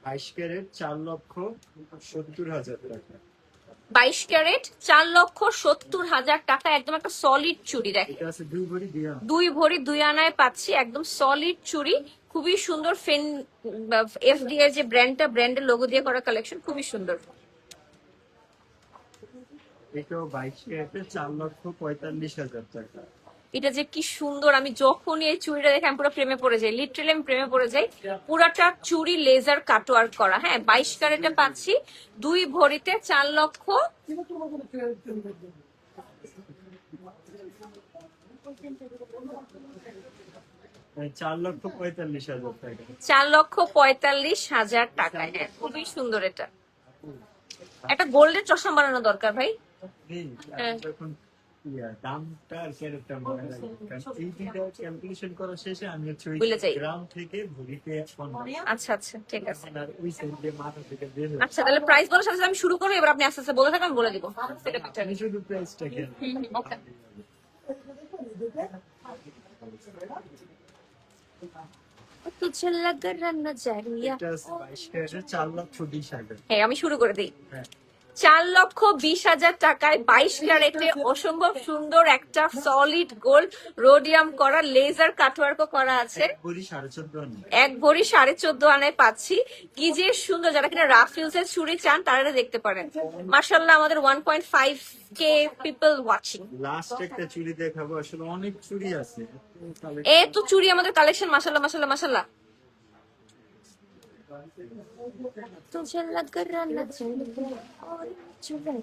22 ক্যারেট 4,70,000 টাকা। 22 ক্যারেট 4,70,000 টাকা, একদম একটা সলিড চুড়ি। দেখেন এটা আছে 2 ভরি 2 আনা। 2 ভরি 2 আনায় পাচ্ছি একদম সলিড চুড়ি, খুবই সুন্দর। এফডি এর যে ব্র্যান্ডের লোগো দিয়ে করা কালেকশন, খুবই সুন্দর। এটাও 22 ক্যারেটের 4,45,000 টাকা। এটা যে কি সুন্দর, আমি যখনই এই চুড়িটা দেখে আমি পুরো প্রেমে পড়ে যাই, লিটারালি আমি প্রেমে পড়ে যাই। পুরাটা চুড়ি লেজার কাটওয়ার্ক করা। হ্যাঁ, 22 ক্যারেটে পাচ্ছি 2 ভরিতে 4,00,000। 4,45,000 টাকা। 4,45,000 টাকা। হ্যাঁ, খুবই সুন্দর। এটা একটা গোল্ডের চশমা বানানো দরকার ভাই। যখন দামটা আর কি একটা মনে রাখবো, কারণ এই দুইটা ক্যালকুলেশন করা শেষে আমি হচ্ছে ওই ভুলে যাই। গ্রাম থেকে ভরিতে আচ্ছা আচ্ছা ঠিক আছে। আর ওই সাইড দিয়ে মাথা থেকে বের হচ্ছে। আচ্ছা তাহলে প্রাইস বলার সাথে সাথে আমি শুরু করি, এবার আপনি আস্তে আস্তে বলে থাকেন, আমি বলে দিব সেটা পিকচার। আমি শুধু প্রাইসটা খেয়াল ওকে। তুঝে লগ রান্না জারিয়া। এটা 22 ক্যারেটের 4,20,000। হ্যাঁ আমি শুরু করে দিই। হ্যাঁ 4,20,000 টাকায় 22 ক্যারেটে অসম্ভব সুন্দর একটা সলিড গোল্ড রোডিয়াম করা লেজার কাটওয়ার্কও করা আছে। বলি 14.5 আনা। এক ভরি 14.5 আনায় পাচ্ছি। কি যে সুন্দর, যারা কিনা রাফ ইউজের চুড়ি চান তারা দেখতে পারেন। মাশাআল্লাহ আমাদের 1.5K পিপল ওয়াচিং। লাস্ট একটা চুড়ি দেখাবো, আসলে অনেক চুড়ি আছে। এ তো চুড়ি আমাদের কালেকশন, মাশাআল্লাহ মাশাআল্লাহ মাশাআল্লাহ। तुझे लग रहा न और चुरा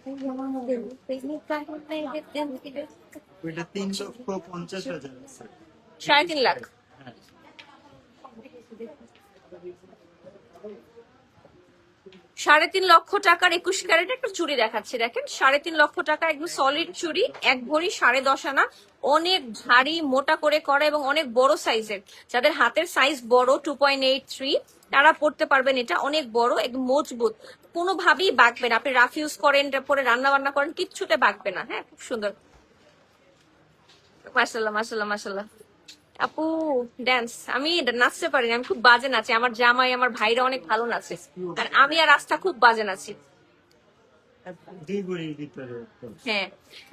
दिल पे निकालने दिल के ওইটা 3,50,000 আছে। 3.5 লাখ। হ্যাঁ 3.5 লক্ষ টাকার 21 ক্যারেট একটা চুড়ি দেখাচ্ছে, দেখেন 3.5 লক্ষ টাকা একদম সলিড চুড়ি, এক ভরি 10.5 আনা, অনেক ভারী মোটা করে করা এবং অনেক বড় সাইজের। যাদের হাতের সাইজ বড় 2.83 তারা পড়তে পারবেন, এটা অনেক বড় একদম মজবুত, কোনোভাবেই বাঁকবে না। আপনি রাফ ইউজ করেন, তারপরে রান্না বান্না করেন, কিচ্ছুতে বাঁকবে না। হ্যাঁ খুব সুন্দর, মাশাআল্লাহ মাশাআল্লাহ মাশাআল্লাহ। আপু ড্যান্স আমি নাচতে পারি না, আমি খুব বাজে নাচি। আমার জামাই আমার ভাইরা অনেক ভালো নাচে, আর আমি আর আস্থা খুব বাজে নাচি। 2 ভরির ভিতরে তো। হ্যাঁ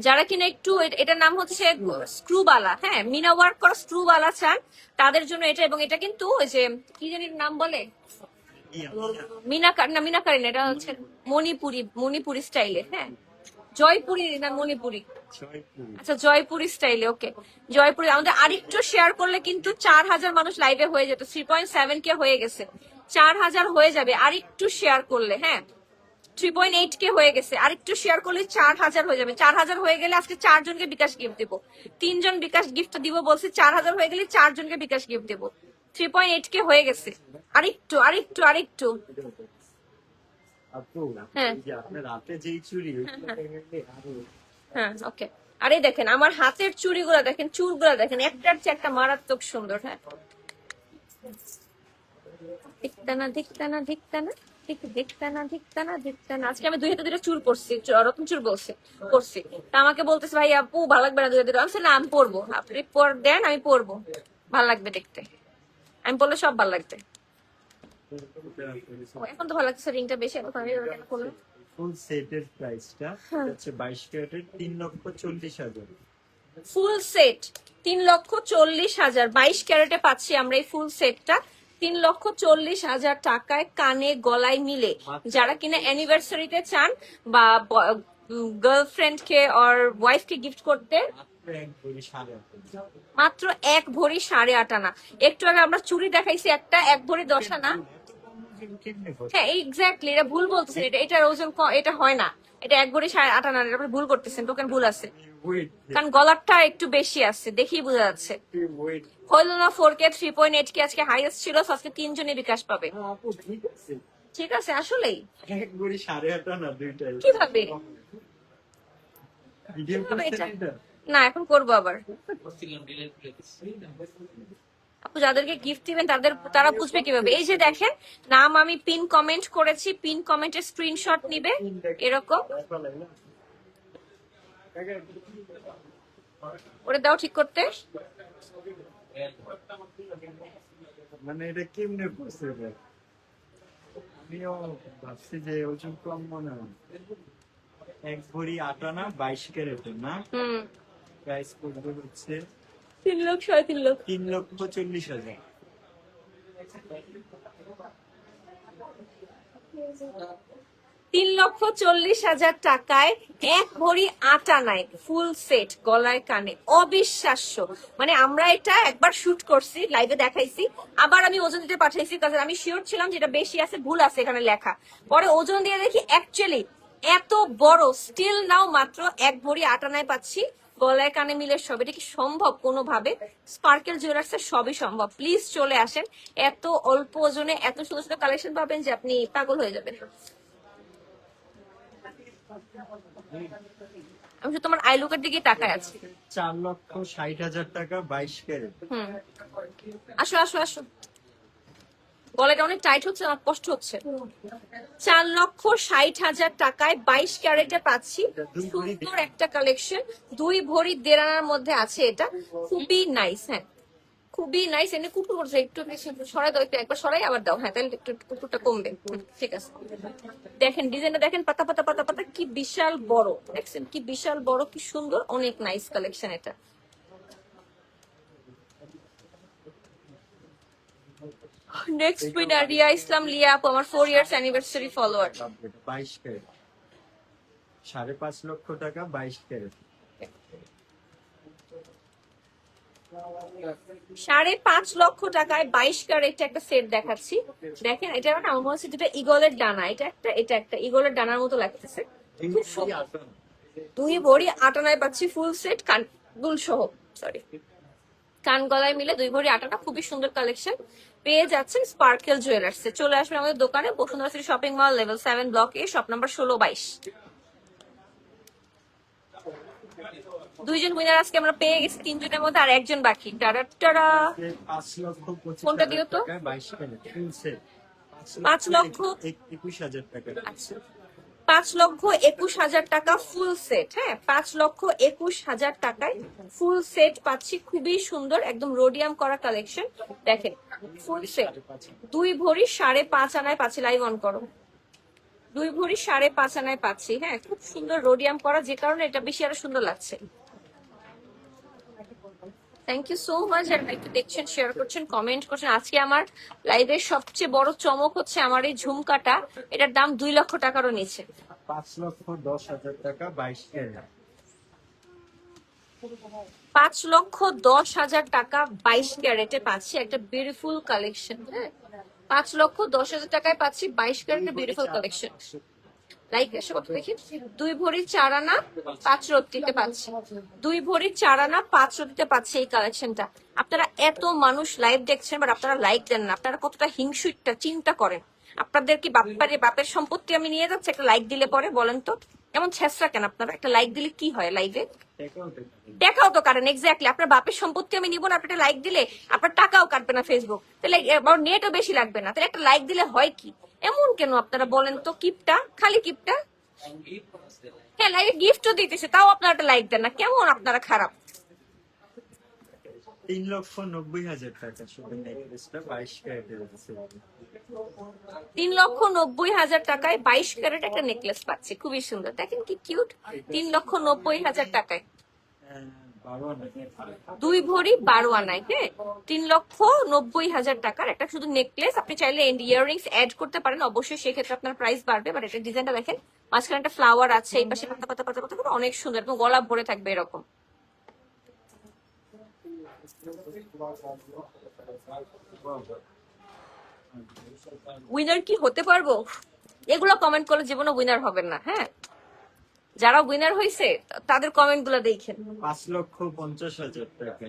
যারা কিনা একটু এটার নাম হচ্ছে স্ক্রুবালা, হ্যাঁ মিনা ওয়ার্ক করা স্ক্রুবালা চান তাদের জন্য এটা। এবং এটা কিন্তু ওই যে কি জানি নাম বলে, মিনাকার না, মিনাকারি না, এটা হচ্ছে মণিপুরি, মণিপুরি স্টাইলে। হ্যাঁ জয়পুরি না মণিপুরি, জয়পুর। আচ্ছা জয়পুরি স্টাইলে। ওকে জয়পুরি। আমাদের আরেকটু শেয়ার করলে কিন্তু 4,000 মানুষ লাইভে হয়ে যেত, 3.7K হয়ে গেছে, 4,000 হয়ে যাবে আরেকটু শেয়ার করলে। হ্যাঁ 3.8K হয়ে গেছে, আরেকটু শেয়ার করলে 4,000 হয়ে যাবে। 4,000 হয়ে গেলে আজকে 4 জনকে বিকাশ গিফট দেবো, 3 জন বিকাশ গিফট দিব বলছি। 4,000 হয়ে গেলে 4 জনকে বিকাশ গিফট দেবো। 3.8K হয়ে গেছে, আরেকটু আরেকটু আরেকটু। আপু হ্যাঁ। এই যে আপনার হাতে যেই চুড়ি ওইটা দেখলে আরো হ্যাঁ ওকে। আর এই দেখেন আমার হাতের চুড়িগুলা দেখেন, চুলগুলা দেখেন, একটার চেয়ে একটা মারাত্মক সুন্দর। হ্যাঁ ধিকতানা ধিকতানা ধিকতানা ধিকতানা ধিকতানা ধিকতানা। আজকে আমি 2 হাতে 2টা চুল করছি, রতন চুল বলছে করছি। তা আমাকে বলতেছে ভাই আপু ভালো লাগবে না 2 হাতে 2টা। আমি বললাম, না আমি পরবো, আপনি পর দেন আমি পরবো, ভালো লাগবে দেখতে। আমি বললে সব ভালো লাগবে। ও, এখন তো ভালো লাগছে, রিংটা বেশি এখন আমি কেন করলাম। ফুল সেটের প্রাইসটা হচ্ছে 22 ক্যারেটের 3,40,000। ফুল সেট 3,40,000, 22 ক্যারেটে পাচ্ছি আমরা এই ফুল সেটটা 3,40,000 টাকায়, কানে গলায় মিলে। যারা কিনা অ্যানিভার্সারিতে চান বা গার্লফ্রেন্ড কে আর ওয়াইফ কে গিফট করতে, এক ভরি 8.5 মাত্র 1 ভরি 8.5 আনা। একটু আগে আমরা চুড়ি দেখাইছি একটা 1 ভরি 10 আনা। কেমনে হয়? হ্যাঁ এক্স্যাক্টলি, এটা ভুল বলতেছেন, এটার ওজন এটা হয় না, এটা 1 ভরি 8.5 আনা। এটা আপনি ভুল করতেছেন, টোকেন ভুল আছে, ওয়েট কারণ গলারটা একটু বেশি আছে, দেখেই বোঝা যাচ্ছে। ওয়েট হইল না 4K 3.8K আজকে হাইয়েস্ট ছিল, আজকে 3 জনে বিকাশ পাবে। আপু ঠিক আছে, ঠিক আছে আসলেই এক ভরি 8.5 আনা দুইটাই কিভাবে ভিডিও কিভাবে করছেন এটা? এটা? না এখন করবো আবার। আপু যাদেরকে গিফট দিবেন তারা বুঝবে কিভাবে? এই যে দেখেন নাম আমি পিন কমেন্ট করেছি, পিন কমেন্টের স্ক্রিনশট নিবে এরকম। ওরে দাও ঠিক করতে। মানে এটা কেমনে পসিবল? আমিও ভাবছি যে ওজন কম মনে হয়। 1 ভরি 8 আনা 22 ক্যারেটের না, প্রাইস পড়বে হচ্ছে 3,40,000। 3,40,000। 3,40,000 টাকায় 1 ভরি 8 আনায় ফুল সেট গলায় কানে, অবিশ্বাস্য। মানে আমরা এটা একবার শুট করছি, লাইভে দেখাইছি, আবার আমি ওজন দিতে পাঠাইছি, কারণ আমি শিওর ছিলাম যেটা বেশি আছে, ভুল আছে এখানে লেখা। পরে ওজন দিয়ে দেখি অ্যাকচুয়ালি এত বড়, স্টিল নাও মাত্র 1 ভরি 8 আনায় পাচ্ছি, গলায় কানে মিলে সব। এটা কি সম্ভব কোনোভাবে? স্পার্কেল জুয়েলার্সের সবই সম্ভব। প্লিজ চলে আসেন, এত অল্প ওজনে এত সুন্দর সুন্দর কালেকশন পাবেন যে আপনি পাগল হয়ে যাবেন। আমি শুধু তোমার আই লুকের দিকে তাকায় আছি। 4,60,000 টাকা 22 ক্যারেট। হুম, আসো আসো আসো, গলাটা অনেক টাইট হচ্ছে, আমার কষ্ট হচ্ছে। 4,60,000 টাকায় 22 ক্যারেটে পাচ্ছি সুন্দর একটা কালেকশন। 2 ভরি 1.5 আনার মধ্যে আছে, এটা খুবই নাইস। হ্যাঁ, খুবই নাইস। এনে কুকুর করছে, একটু বেশি সরাই দাও, একটু একবার সরাই আবার দাও। হ্যাঁ, তাহলে একটু কুকুরটা কমবে। ঠিক আছে, দেখেন ডিজাইনটা দেখেন, পাতা পাতা পাতা পাতা, কি বিশাল বড়, দেখছেন কি বিশাল বড়, কি সুন্দর, অনেক নাইস কালেকশন এটা। নেক্সট উইনার রিয়া ইসলাম লিয়া আপু, আমার 4 ইয়ার্স অ্যানিভার্সারি ফলোয়ার। 22 ক্যারেট, 5.5 লক্ষ টাকা 22 ক্যারেট। 5.5 লক্ষ টাকায় 22 ক্যারেট একটা সেট দেখাচ্ছি। দেখেন এটা না, আমার মনে হচ্ছে যেটা ইগলের ডানা, এটা একটা ইগলের ডানার মতো লাগতেছে। খুব সুন্দর। 2 ভরি 8 আনায় পাচ্ছি ফুল সেট, কানগুল সহ, সরি কান গলায় মিলে 2 ভরি 8 আনা, খুবই সুন্দর কালেকশন পেয়ে যাচ্ছেন স্পার্কেল জুয়েলার্সে। চলে আসবেন আমাদের দোকানে, Bashundhara city shopping mall, level 7 block A, shop number 16-22। 2 জন উইনার আজকে আমরা পেয়ে গেছি, 3 জনের মধ্যে আর একজন বাকি। টাটা টাটা, 5,25,000 ফোনটা দিও তো। টাকা 22 ক্যারেট ফুল সেট। 5 লক্ষ 21,000 টাকা। আচ্ছা, 5,21,000 টাকা ফুল সেট। হ্যাঁ, 5,21,000 টাকায় ফুল সেট পাচ্ছি, খুবই সুন্দর, একদম রোডিয়াম করা কালেকশন। দেখেন ফুল সেট 2 ভরি 5.5 আনায় পাচ্ছি। লাইভ অন করো। 2 ভরি 5.5 আনায় পাচ্ছি। হ্যাঁ, খুব সুন্দর রোডিয়াম করা, যে কারণে এটা বেশি আরো সুন্দর লাগছে। Thank you so much. আর একটু দেখছেন, শেয়ার করছেন, কমেন্ট করছেন। আজকে আমার লাইভের সবচেয়ে বড় চমক হচ্ছে আমার এই ঝুমকাটা, এটার দাম 2 লক্ষ টাকারও নিচে। 5,10,000 টাকা 22 ক্যারেট। 5,10,000 টাকা 22 ক্যারেটে পাচ্ছি একটা বিউটিফুল কালেকশন। হ্যাঁ, 5,10,000 টাকায় পাচ্ছি 22 ক্যারেটের বিউটিফুল কালেকশন। লাইক এসে কত দেখি, 2 ভরি 4 আনা 5 রত্তিতে পাচ্ছি। 2 ভরি 4 আনা 5 রত্তিতে পাচ্ছি এই কালেকশনটা। আপনারা এত মানুষ লাইভ দেখছেন, বাট আপনারা লাইক দেন না। আপনারা কতটা হিংসুটটা চিন্তা করেন। আপনাদের কি বাপের সম্পত্তি আমি নিয়ে যাচ্ছি একটা লাইক দিলে পরে? বলেন তো এমন ছেঁচড়া কেন আপনারা? একটা লাইক দিলে কি হয় লাইভে? টাকাও তো কাটেন। এক্স্যাক্টলি, আপনার বাপের সম্পত্তি আমি নিব না, আপনি একটা লাইক দিলে আপনার টাকাও কাটবে না ফেসবুক, তাহলে নেটও বেশি লাগবে না, তাহলে একটা লাইক দিলে হয় কি? এমন কেন আপনারা বলেন তো? কিপটা, খালি কিপটা। হ্যাঁ, লাইভে গিফটও দিতেছে, তাও আপনারা একটা লাইক দেন না, কেমন আপনারা খারাপ। 3,90,000 টাকা শুধু নেকলেসটা 22 ক্যারেটের আছে। 3,90,000 টাকায় 22 ক্যারেট একটা নেকলেস পাচ্ছি, খুবই সুন্দর। দেখেন কি কিউট, 3,90,000 টাকায় 2 ভরি 12 আনায়। হ্যাঁ, 3,90,000 টাকার একটা শুধু নেকলেস। আপনি চাইলে ইয়াররিংস অ্যাড করতে পারেন, অবশ্যই সেক্ষেত্রে আপনার প্রাইস বাড়বে। বাট এটা ডিজাইনটা দেখেন, মাঝখানে একটা ফ্লাওয়ার আছে, এই পাশে পাতা পাতা পাতা পাতা করে, অনেক সুন্দর, এবং গলা ভরে থাকবে এরকম। উইনার কি হতে পারবো? এগুলো কমেন্ট করলে জীবনে উইনার হবেন না। হ্যাঁ, যারা উইনার হয়েছে তাদের কমেন্ট গুলো দেখেন। 5,50,000 টাকা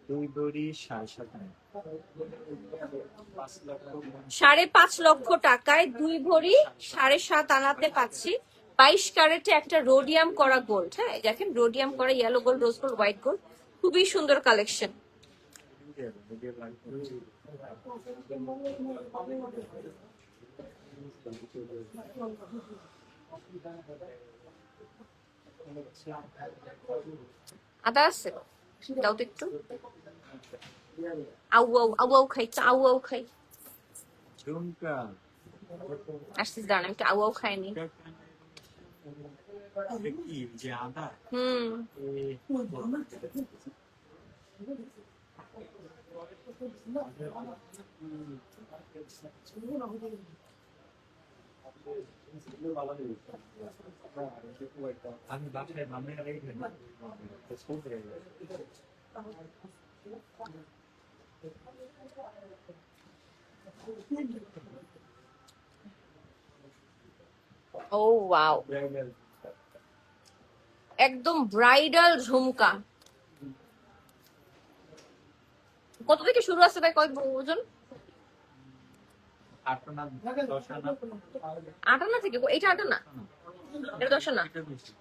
2 ভরি 7.5 আনা। 5.5 লক্ষ টাকায় 2 ভরি 7.5 আনাতে পাচ্ছি 22 ক্যারেটে একটা রোডিয়াম করা গোল্ড। হ্যাঁ, দেখেন রোডিয়াম করা, yellow gold, rose gold, white gold, খুবই সুন্দর কালেকশন। আদা আছে, দাও তো একটু। আউ আউ আউ আউ খাই, আউ আউ খাই। ঝুমকা আসছিস, দাঁড়ান, আমি একটু আউ আউ খাইনি। কি যে আদা? হুম, আমি বাসায় মামলা রেখে ও ওয়াও, একদম ব্রাইডাল ঝুমকা। কত থেকে শুরু আছে ভাই, কয় ওজন? 8 আনা 10 আনা। 8 আনা থেকে? এটা 8 আনা? এটা 10 আনা, এটা বেশি।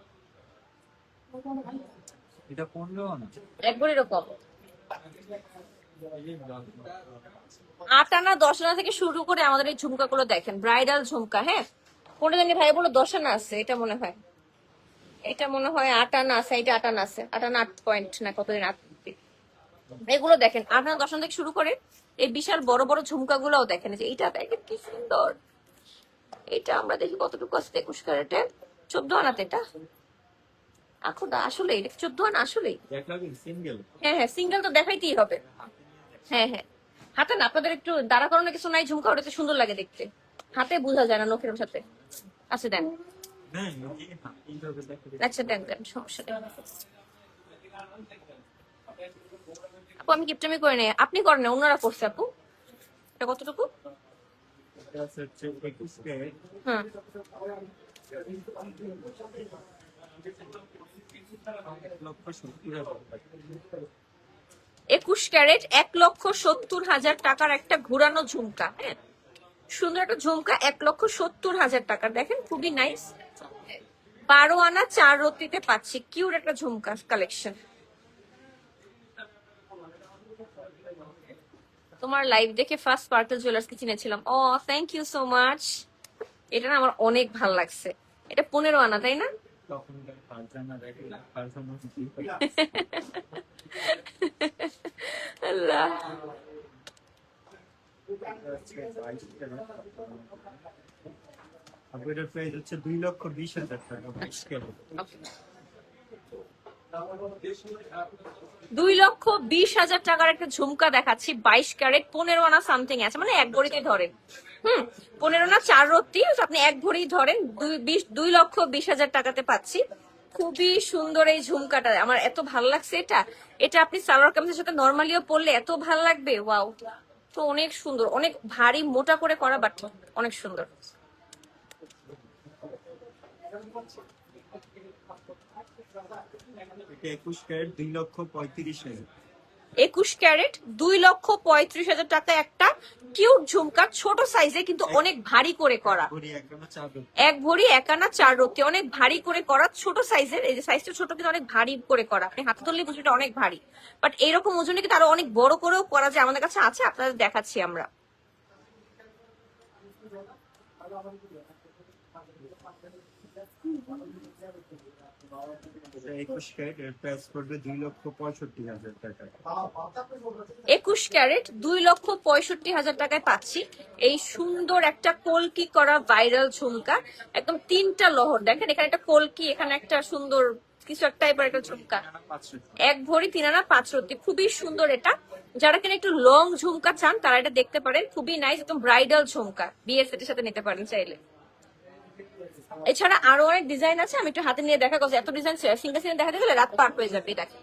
এটা 15 আনা। এক ভরি এরকম 8 আনা 10 আনা থেকে শুরু করে আমাদের এই ঝুমকাগুলো দেখেন, ব্রাইডাল ঝুমকা। হ্যাঁ, কোনটা জানি ভাই বলো 10 আনা আছে, এটা মনে হয় 8 আনা আছে, এটা 8 আনা আছে, 8 আনা 8 পয়েন্ট না কতদিন 8। এগুলো দেখেন 8 আনা 10 আনা থেকে শুরু করে এই বিশাল বড় বড় ঝুমকাগুলোও দেখেন, যে এটা দেখেন কি সুন্দর। এটা আমরা দেখি কতটুকু আছে 21 ক্যারেটে, 14 আনাতে এটা। এখন আসলে এটা 14 আনা আসলেই। দেখাবেন সিঙ্গেল? হ্যাঁ হ্যাঁ, সিঙ্গেল তো দেখাইতেই হবে। হ্যাঁ হ্যাঁ, হাতে না আপনাদের একটু দাঁড়া করানো কিছু নাই, ঝুমকা ওটাতে সুন্দর লাগে দেখতে, হাতে বোঝা যায় না নখের সাথে। আচ্ছা দেন, না নকি এইভাবে দেখাবে। আচ্ছা দেন দেন, সমস্যা নেই। আপু আমি কিপটামি করে নেই, আপনি করেন না, অন্যরা করছে আপু। এটা কতটুকু? এটা হচ্ছে 21 ক্যারেট। হ্যাঁ, 21 ক্যারেট 1,70,000 টাকার একটা ঘুরানো ঝুমকা। হ্যাঁ, সুন্দর একটা ঝুমকা, 1,70,000 টাকা। দেখেন খুবই নাইস, 12 আনা 4 রতিতে পাচ্ছি, কিউট একটা ঝুমকা কালেকশন। তোমার লাইভ দেখে ফার্স্ট স্পার্কেল জুয়েলার্সকে চিনেছিলাম। ও থ্যাংক ইউ সো মাচ, এটা না আমার অনেক ভালো লাগছে। এটা 15 আনা তাই না? তখন পাঁচজনা দেখে পাঁচজনা আল্লাহ, আপনার প্রাইস হচ্ছে 2,20,000 টাকা। 22 ক্যারেট। 2,20,000 টাকার একটা ঝুমকা দেখাচ্ছি, 22 ক্যারেট, 15 আনা সামথিং আছে, মানে এক ভরিতে ধরেন। 15 না 4 রত্তি, আপনি এক ভরি ধরেন, 2,20,000 টাকাতে পাচ্ছি। খুবই সুন্দর এই ঝুমকাটা, আমার এত ভালো লাগছে এটা। এটা আপনি সালোয়ার কামিজের সাথে নর্মালিও পরলে এত ভালো লাগবে, ওয়াও। তো অনেক সুন্দর, অনেক ভারী মোটা করে করা, বাট অনেক সুন্দর। এটা 21 ক্যারেট 2,35,000। 21 ক্যারেট 2,35,000 টাকা একটা কিউট ঝুমকা, ছোট সাইজে কিন্তু অনেক ভারী করে করা। ভরি একদম 4 এক ভরি 1 আনা 4 রতি, অনেক ভারী করে করা, ছোট সাইজের। এই যে সাইজটা ছোট কিন্তু অনেক ভারী করে করা, আপনি হাতে ধরলে বুঝবেন এটা অনেক ভারী। বাট এইরকম ওজনে কিন্তু আরো অনেক বড় করেও করা যায়, আমাদের কাছে আছে, আপনাদের দেখাচ্ছি আমরা। এটা 21 ক্যারেট, এর প্রাইস পড়বে 2,65,000 টাকা। 21 ক্যারেট 2,65,000 টাকায় পাচ্ছি এই সুন্দর একটা কলকি করা ভাইরাল ঝুমকা, একদম 3টা লহর। দেখেন এখানে একটা কলকি, এখানে একটা সুন্দর কিছু একটা টাইপের একটা ঝুমকা, 500। এক ভরি 3 আনা 5 রতি, খুবই সুন্দর এটা। যারা কিনা একটু লং ঝুমকা চান তারা এটা দেখতে পারেন, খুবই নাইস, একদম ব্রাইডাল ঝুমকা, বিয়ের সেটের সাথে নিতে পারেন চাইলে। এছাড়া আরো অনেক ডিজাইন আছে, আমি একটু হাতে নিয়ে দেখা করছি, এত ডিজাইন সিঙ্গেল সিঙ্গেল দেখাতে গেলে রাত পার হয়ে যাবে। দেখেন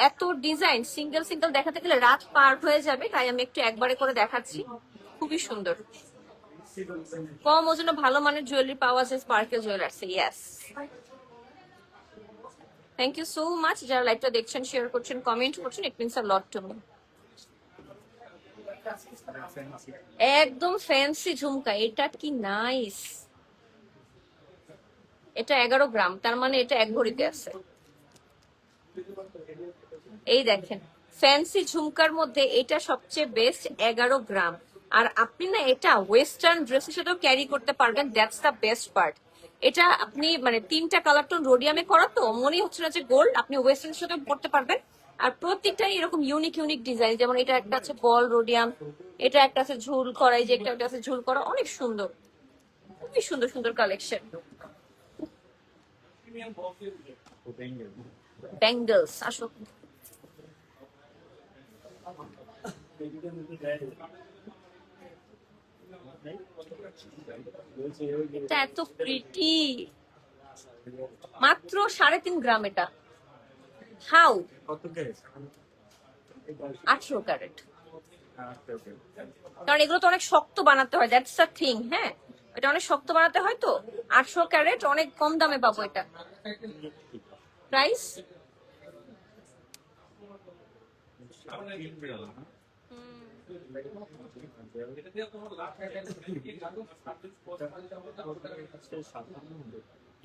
এত ডিজাইন সিঙ্গেল সিঙ্গেল দেখাতে গেলে রাত পার হয়ে যাবে, তাই আমি একটু একবারে করে দেখাচ্ছি। খুবই সুন্দর, কম ওজনে ভালো মানের জুয়েলারি পাওয়া যায় স্পার্কেল জুয়েলার্সে। Yes, thank you so much যারা লাইভটা দেখছেন, শেয়ার করছেন, কমেন্ট করছেন, it means a lot to me. একদম ফ্যান্সি ঝুমকা, এটা কি নাইস। এটা 11 গ্রাম, তার মানে এটা এক ভরিতে আছে। এই দেখেন ফ্যান্সি ঝুমকার মধ্যে এটা সবচেয়ে বেস্ট, 11 গ্রাম। আর আপনি না এটা ওয়েস্টার্ন ড্রেসের সাথেও ক্যারি করতে পারবেন, দ্যাটস দ্য বেস্ট পার্ট। এটা আপনি মানে 3টা কালার টোন রোডিয়ামে করা, তো মনে হচ্ছে না যে গোল্ড, আপনি ওয়েস্টার্নের সাথে পড়তে পারবেন। আর প্রত্যেকটাই এরকম ইউনিক ইউনিক ডিজাইন, যেমন এটা একটা আছে বল রোডিয়াম, এটা একটা আছে ঝুল করা, এই যে একটা আছে ঝুল করা, অনেক সুন্দর, খুবই সুন্দর সুন্দর কালেকশন। ব্যাঙ্গলস আসো, এটা এত প্রিটি, মাত্র 3.5 গ্রাম। এটা হাউ কত ক্যারেট? 18 ক্যারেট, কারণ এগুলো তো অনেক শক্ত বানাতে হয়, দ্যাটস দ্য থিং। হ্যাঁ, এটা অনেক শক্ত বানাতে হয়, তো 18 ক্যারেট অনেক কম দামে পাবো এটা। প্রাইস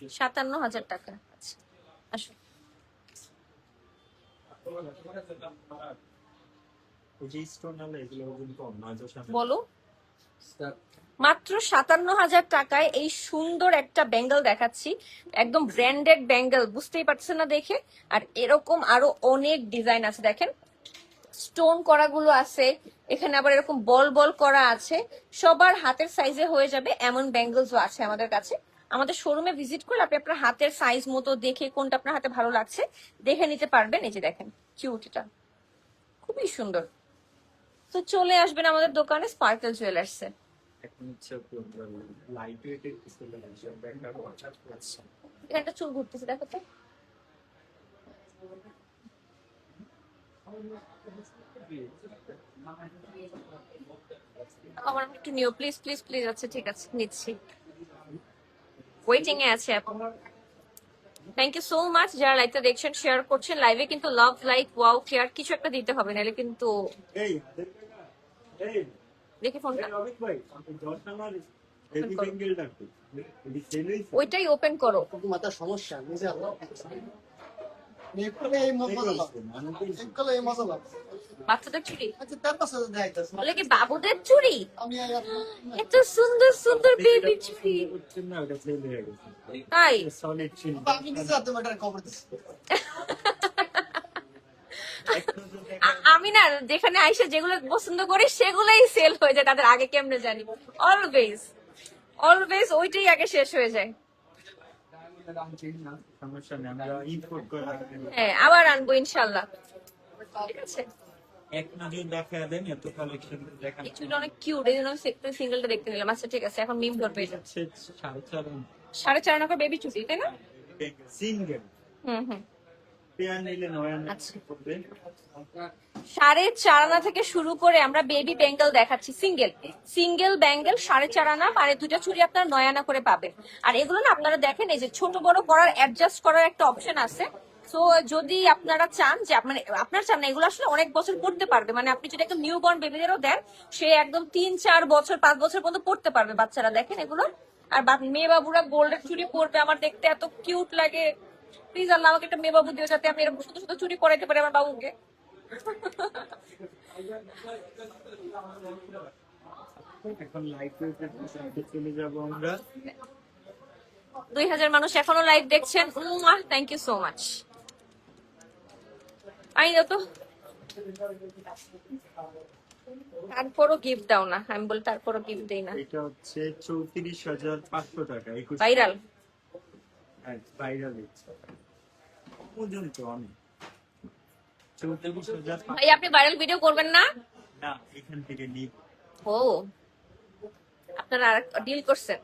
57,000 টাকা। আচ্ছা আসো। বলো। মাত্র 57,000 টাকায় এই সুন্দর একটা ব্যাঙ্গেল দেখাচ্ছি, একদম ব্র্যান্ডেড ব্যাঙ্গেল, বুঝতেই পারছেন না দেখে। আর এরকম আরো অনেক ডিজাইন আছে, দেখেন স্টোন করাগুলো আছে এখানে, আবার এরকম বল বল করা আছে। সবার হাতের সাইজে হয়ে যাবে এমন ব্যাঙ্গেলসও আছে আমাদের কাছে। আমাদের শোরুমে ভিজিট করলে আপনি আপনার হাতের সাইজ মতো দেখে কোনটা আপনার হাতে ভালো লাগছে দেখে নিতে পারবেন। এই যে দেখেন কিউট, এটা খুবই সুন্দর। তো চলে আসবেন আমাদের দোকানে স্পার্কেল জুয়েলার্সে। একটা চুল ঘুরতেছে দেখো তো। আমার একটু নিও প্লিজ প্লিজ প্লিজ। আচ্ছা ঠিক আছে নিচ্ছি, ওয়েটিং এ আছে এখন। থ্যাংক ইউ সো মাচ যারা লাইভটা দেখছেন, শেয়ার করছেন। লাইভে কিন্তু লাভ, লাইক, ওয়াও, কেয়ার কিছু একটা দিতে হবে, নাহলে কিন্তু দেখে ফোনটা ওইটাই ওপেন করো। মাথা সমস্যা বাচ্চাদের চুড়ি আচ্ছা বলে কি বাবুদের চুড়ি? আমি এত সুন্দর সুন্দর বেবি চুড়ি। তাই আমি নিজে হাতে ম্যাটার খবর দিচ্ছি। আমি না যেখানে আইসা যেগুলো পছন্দ করি সেগুলোই সেল হয়ে যায় তাদের আগে, কেমনে জানি। অলওয়েজ অলওয়েজ ওইটাই আগে শেষ হয়ে যায়। হ্যাঁ আবার আনবো ইনশাল্লাহ। ঠিক আছে, এক নজর দেখা দেন, এত কালেকশন দেখা এই চুলটা অনেক কিউট, এই জন্য আমি সিঙ্গেলটা দেখতে নিলাম। আচ্ছা ঠিক আছে, এখন মিম ধরবে। এটা 4.5 আনা করে বেবি চুল, তাই না? সিঙ্গেল হুম পেয়ার নিলে 9 আনা আচ্ছা। পড়বে। 4.5 আনা থেকে শুরু করে আমরা বেবি ব্যাঙ্গেল দেখাচ্ছি, সিঙ্গেল সিঙ্গেল ব্যাঙ্গেল 4.5 আনা, আর এই দুটা চুড়ি আপনারা 9 আনা করে পাবেন। আর এগুলো না আপনারা দেখেন এই যে ছোট বড় করার, অ্যাডজাস্ট করার একটা অপশন আছে। তো যদি আপনারা চান যে আপনার চান না, এগুলো আসলে অনেক বছর পড়তে পারবে, মানে আপনি যদি একদম নিউ বর্ন বেবিদেরও দেন, সে একদম 3-4 বছর 5 বছর পর্যন্ত পড়তে পারবে বাচ্চারা। দেখেন এগুলো, আর মেয়ে বাবুরা গোল্ডের চুড়ি পরবে, আমার দেখতে এত কিউট লাগে। প্লিজ আল্লাহ আমাকে একটা মেয়ে বাবু দিও, যাতে আমি এরকম শুধু শুধু চুড়ি পরাইতে পারি আমার বাবুকে। এখন লাইভ চলে যাব আমরা। 2000 মানুষ এখনো লাইভ দেখছেন, থ্যাংক ইউ সো মাচ। আই দাও তো, তারপরও গিফট দাও না, আমি বলি তারপরও গিফট দেই না। এটা হচ্ছে 34,500 টাকা। ভাইরাল ভাইরাল পর্যন্ত অনেক 34,000। ভাই আপনি ভাইরাল ভিডিও করবেন না? না, এখান থেকে নিব। ও আপনারা ডিল করছেন।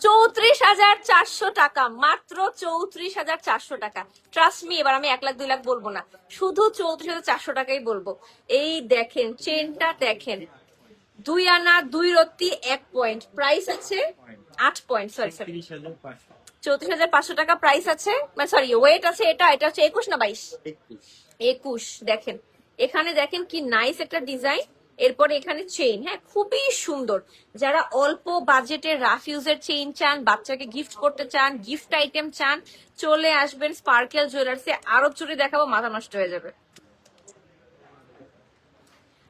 34,400 টাকা, মাত্র 34,400 টাকা। ট্রাস্ট মি, এবার আমি 1 লাখ 2 লাখ বলবো না, শুধু 34,400 টাকাই বলবো। এই দেখেন চেনটা, দেখেন 2 আনা 2 রত্তি 1 পয়েন্ট, প্রাইস আছে 8 পয়েন্ট, সরি 34,500 টাকা প্রাইস আছে, সরি ওয়েট আছে। এটা হচ্ছে 21 না 22? 21। দেখেন এখানে, দেখেন কি নাইস একটা ডিজাইন। এরপরে এখানে চেইন, হ্যাঁ খুবই সুন্দর। যারা অল্প বাজেটে রাফ ইউজের চেইন চান, বাচ্চাকে গিফট করতে চান, গিফট আইটেম চান, চলে আসবেন স্পার্কেল জুয়েলার্সে। আরো চুড়ি দেখাবো, মাথা নষ্ট হয়ে যাবে।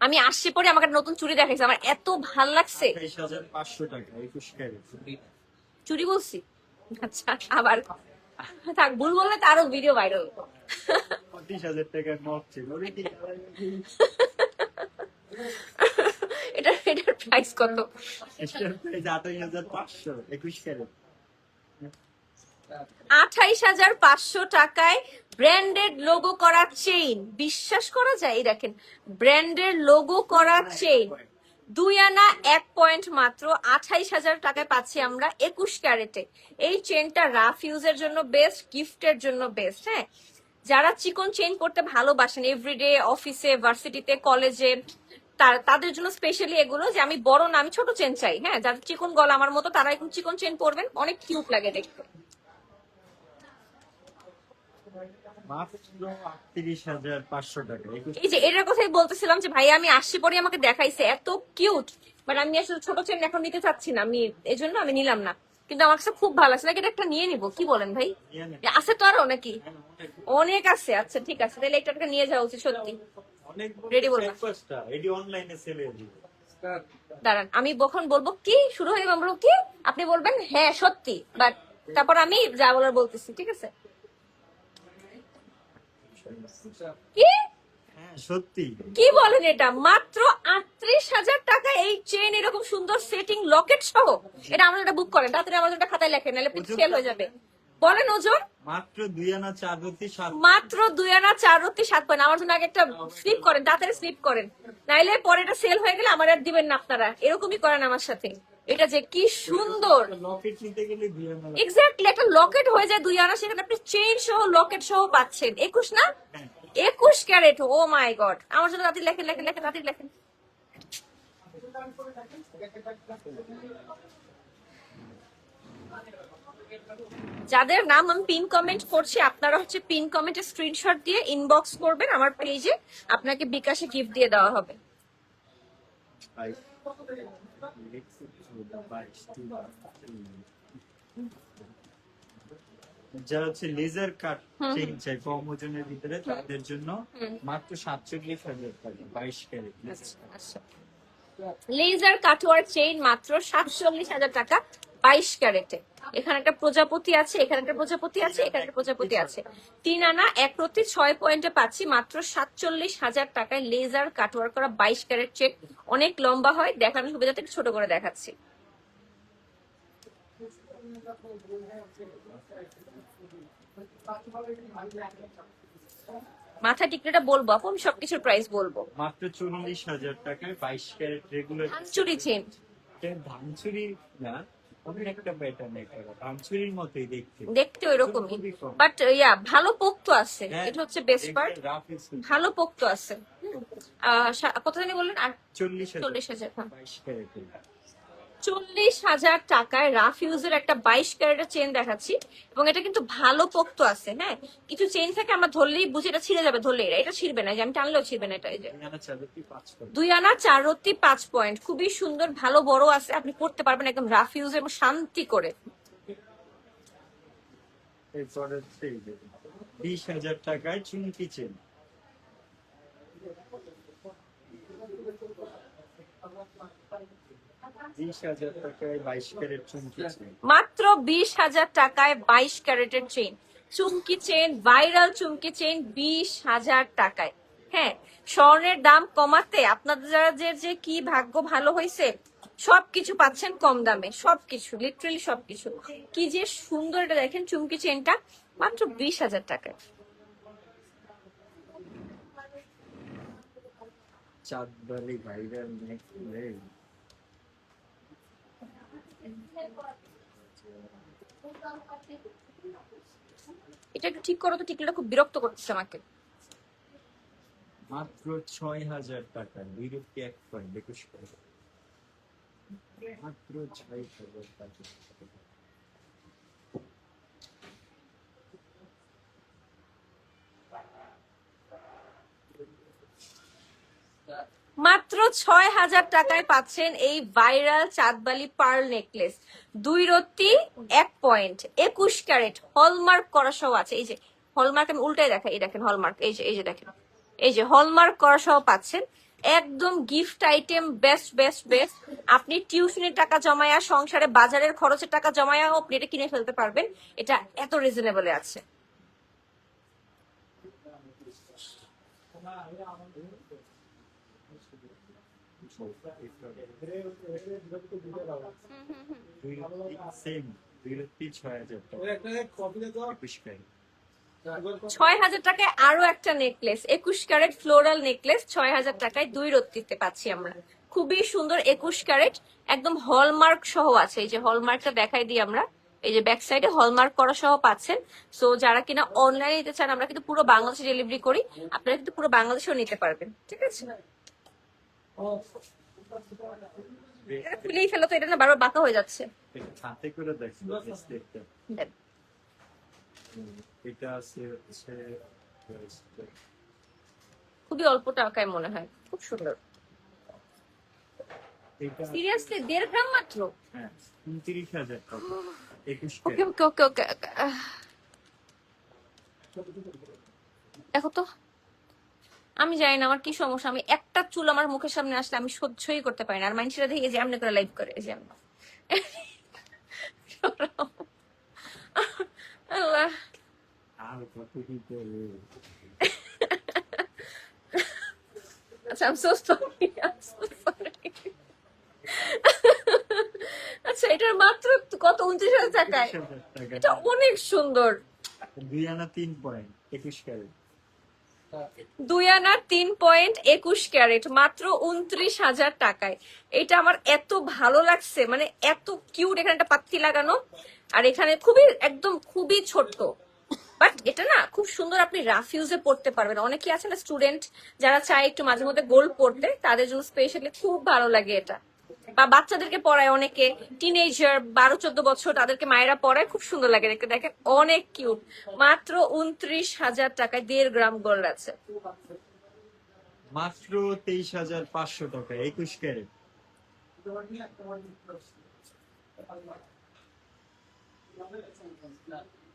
আমি আসছে পরে আমাকে নতুন চুড়ি দেখাইছে, আমার এত ভাল লাগছে। 28,500 টাকা 21 ক্যারেট চুড়ি বলছি? আচ্ছা আবার থাক, ভুল বললে তো আরো ভিডিও ভাইরাল। 30,000 টাকার মগ ছিল। এটার প্রাইস কত? 28,500 21 ক্যারেট। 28,500 টাকায় ব্র্যান্ডেড লোগো করা চেইন, বিশ্বাস করা যায়? এই দেখেন ব্র্যান্ডের লোগো করা চেইন, 2 আনা 1 পয়েন্ট, মাত্র 28,000 টাকায় পাচ্ছি আমরা 21 ক্যারেটে। এই চেনটা রাফ ইউজের জন্য বেস্ট, গিফটের জন্য বেস্ট। হ্যাঁ, যারা চিকন চেইন করতে ভালোবাসেন এভরিডে, অফিসে, ভার্সিটিতে, কলেজে, তাদের জন্য স্পেশালি এগুলো, যে আমি বড় না আমি ছোট চেন চাই। হ্যাঁ, যাদের চিকন গলা আমার মতো, তারা এখন চিকন চেন পরবেন, অনেক কিউট লাগে দেখতে। মাত্র 38,500 টাকা। এই যে এটার কথাই বলতেছিলাম যে ভাই আমি আসছি পরে আমাকে দেখাইছে এত কিউট, বাট আমি আসলে ছোট চেন এখন নিতে চাচ্ছি না, আমি এই জন্য আমি নিলাম না, কিন্তু আমার কাছে খুব ভালো আছে নাকি, এটা একটা নিয়ে নিবো, কি বলেন ভাই? নিয়ে নেন। আছে তো আরো নাকি? অনেক আছে, আচ্ছা ঠিক আছে, তাহলে একটা নিয়ে যাওয়া উচিত সত্যি। অনেক Ready বলবা? রিকোয়েস্টটা এডি অনলাইনে সেলে দিব। দাঁড়ান আমি কখন বলবো কি শুরু হয়ে গেল কি, আপনি বলবেন হ্যাঁ সত্যি, বাট তারপর আমি যা বলার বলতেছি, ঠিক আছে? কি হ্যাঁ সত্যি। কি বলেন, এটা মাত্র 38,000 টাকা এই চেন, এরকম সুন্দর সেটিং লকেট সহ, এটা আমাদের এটা বুক করেন তাড়াতাড়ি, আমাদের এটা খাতায় লেখেন, নাহলে সেল হয়ে যাবে। বলেন ওজন। মাত্র 2 আনা 4 রুটি 7। মাত্র 2 আনা 4 রত্তি 7 পয়েন্ট। আমার জন্য আগে একটা স্লিপ করেন, তাড়াতাড়ি স্লিপ করেন, নাইলে পরে এটা সেল হয়ে গেলে আমার আর দিবেন না আপনারা, এরকমই করেন আমার সাথে। এটা যে কি সুন্দর, লকেট নিতে গেলে 2 আনা। এক্স্যাক্টলি একটা লকেট হয়ে যায় 2 আনা, সেখানে আপনি চেইন সহ লকেট সহ পাচ্ছেন। 21 না, হ্যাঁ। 21 ক্যারেট। ও মাই গড, আমার জন্য তাড়াতাড়ি লেখেন লেখেন লেখেন, তাড়াতাড়ি লেখেন। যাদের নাম আমি পিন কমেন্ট করছি, আপনারা হচ্ছে পিন কমেন্টে স্ক্রিনশট দিয়ে ইনবক্স করবেন আমার পেজে, আপনাকে বিকাশে গিফট দিয়ে দেওয়া হবে। যারা হচ্ছে লেজার কাট চেইন চাই কম ওজনের ভিতরে, তাদের জন্য মাত্র 47,000 টাকা 22 ক্যারেট। লেজার কাটওয়ার চেইন মাত্র 47,000 টাকা 22 ক্যারেটে। এখানে একটা প্রজাপতি আছে, এখানে একটা প্রজাপতি আছে, এখানে একটা প্রজাপতি আছে। 3 আনা 1 রত্তি 6 পয়েন্টে পাচ্ছি মাত্র 47,000 টাকায় লেজার কাটওয়ার করা 22 ক্যারেট চেন। অনেক লম্বা হয়, দেখানোর সুবিধাতে একটু ছোট করে দেখাচ্ছি। মাথা টিকলিটা বলবো আপু, আমি সবকিছুর প্রাইস বলবো। মাত্র 40,000 টাকায় 22 ক্যারেট রেগুলার চুরি চেন, ধানচুরি না, অনেক একটা প্যাটার্ন, এটা ধানচুরির মতোই দেখতে। দেখতে ওইরকমই, বাট ইয়া ভালো পোক্ত আছে, এটা হচ্ছে বেস্ট পার্ট, ভালো পোক্ত আছে। কত জানি বললেন? আর 40,000 40,000। 22 ক্যারেটের। 40,000 টাকায় রাফ ইউজের একটা 22 ক্যারেটের চেন দেখাচ্ছি, এবং এটা কিন্তু ভালো পোক্ত আছে। হ্যাঁ, কিছু চেন থাকে আমরা ধরলেই বুঝি এটা ছিঁড়ে যাবে, ধরলেই এটা ছিঁড়বে না, যে আমি টানলেও ছিঁড়বে না। এটা এই যে 2 আনা 4 রত্তি 5 পয়েন্ট, খুবই সুন্দর, ভালো বড় আছে, আপনি পড়তে পারবেন একদম রাফ ইউজ এবং শান্তি করে। এরপর হচ্ছে 20,000 টাকায় চুমকি চেন। মাত্র 20,000 টাকায় 22 ক্যারেটের চেইন, চুমকি চেন, ভাইরাল চুমকি চেইন 20,000 টাকায়। হ্যাঁ, স্বর্ণের দাম কমাতে আপনাদের যে কি ভাগ্য ভালো হয়েছে, সবকিছু পাচ্ছেন কম দামে, সবকিছু লিটারালি সবকিছু। কি যে সুন্দর, এটা দেখেন চুমকি চেনটা মাত্র 20,000 টাকায়। Chandbali viral necklace. এটা একটু ঠিক করো তো, টিকলিটা খুব বিরক্ত করতেছে আমাকে। মাত্র 6,000 টাকা 2 রুপি 1 পয়েন্ট 21 করে। মাত্র 6,000 টাকা। মাত্র 6,000 টাকায় পাচ্ছেন এই ভাইরাল চাঁদবালি পার্ল নেকলেস, 2 রত্তি 1 পয়েন্ট, 21 ক্যারেট, হলমার্ক করা সহ আছে। এই যে হলমার্ক, আমি উল্টাই দেখাই, এই দেখেন হলমার্ক, এই যে দেখেন, এই যে হলমার্ক করা সহ পাচ্ছেন। একদম gift item, best best best. আপনি টিউশনের টাকা জমায়া, সংসারে বাজারের খরচের টাকা জমায়া আপনি এটা কিনে ফেলতে পারবেন, এটা এত রিজনেবলে আছে। সেম 2 রুপি 6,000 টাকা 21 ক্যারেট। 6,000 টাকায় আরো একটা নেকলেস, 21 ক্যারেট ফ্লোরাল নেকলেস 6,000 টাকায় 2 রত্তিতে পাচ্ছি আমরা। খুবই সুন্দর 21 ক্যারেট, একদম হলমার্ক সহ আছে। এই যে হলমার্কটা দেখাই দিই আমরা, এই যে ব্যাক সাইডে হলমার্ক করা সহ পাচ্ছেন। সো যারা কিনা অনলাইনে নিতে চান, আমরা কিন্তু পুরো বাংলাদেশে ডেলিভারি করি, আপনারা কিন্তু পুরো বাংলাদেশেও নিতে পারবেন, ঠিক আছে? খুলেই ফেলো তো, এটা না বারবার বাঁকা হয়ে যাচ্ছে। হাতে করে দেখো। দেন। এটা আছে হচ্ছে খুবই অল্প টাকায় মনে হয়, খুব সুন্দর। এটা সিরিয়াসলি 1.5 গ্রাম মাত্র? হ্যাঁ 29,000 টাকা 21 ওকে ক্যারেট। ওকে ওকে ওকে। দেখো তো, আমি জানি না আমার কি সমস্যা, আমি একটা চুল আমার মুখের সামনে আসলে আমি সহ্যই করতে পারি না। আর মানুষেরা দেখে যে এমনি করে লাইভ করে, এই যে আমি আল্লাহ। আর কত কি করবে? আচ্ছা, I'm so sorry, I'm so sorry. আচ্ছা, এটার মাত্র কত, 29,000 টাকায়? 21,000 টাকা। এটা অনেক সুন্দর। 2 আনা 3 পয়েন্ট 21 ক্যারেট। 2 আনা 3.21 ক্যারেট, মাত্র 29,000 টাকায়। এটা আমার এত ভালো লাগছে, মানে এত কিউট। এখানে একটা পাত্তি লাগানো, আর এখানে খুবই একদম খুবই ছোট্ট, বাট এটা না খুব সুন্দর। আপনি রাফ ইউজে পড়তে পারবেন। অনেকেই আছে না স্টুডেন্ট যারা চায় একটু মাঝে মধ্যে গোল্ড পড়তে, তাদের জন্য স্পেশালি খুব ভালো লাগে এটা। বা বাচ্চাদেরকে পড়ায় অনেকে, টিনেজার 12-14 বছর তাদেরকে মায়েরা পড়ায়, খুব সুন্দর লাগে দেখতে। দেখেন অনেক কিউট। মাত্র 29,000 টাকায় 1.5 গ্রাম গোল্ড আছে। মাত্র 23,500 টাকা 21 ক্যারেট।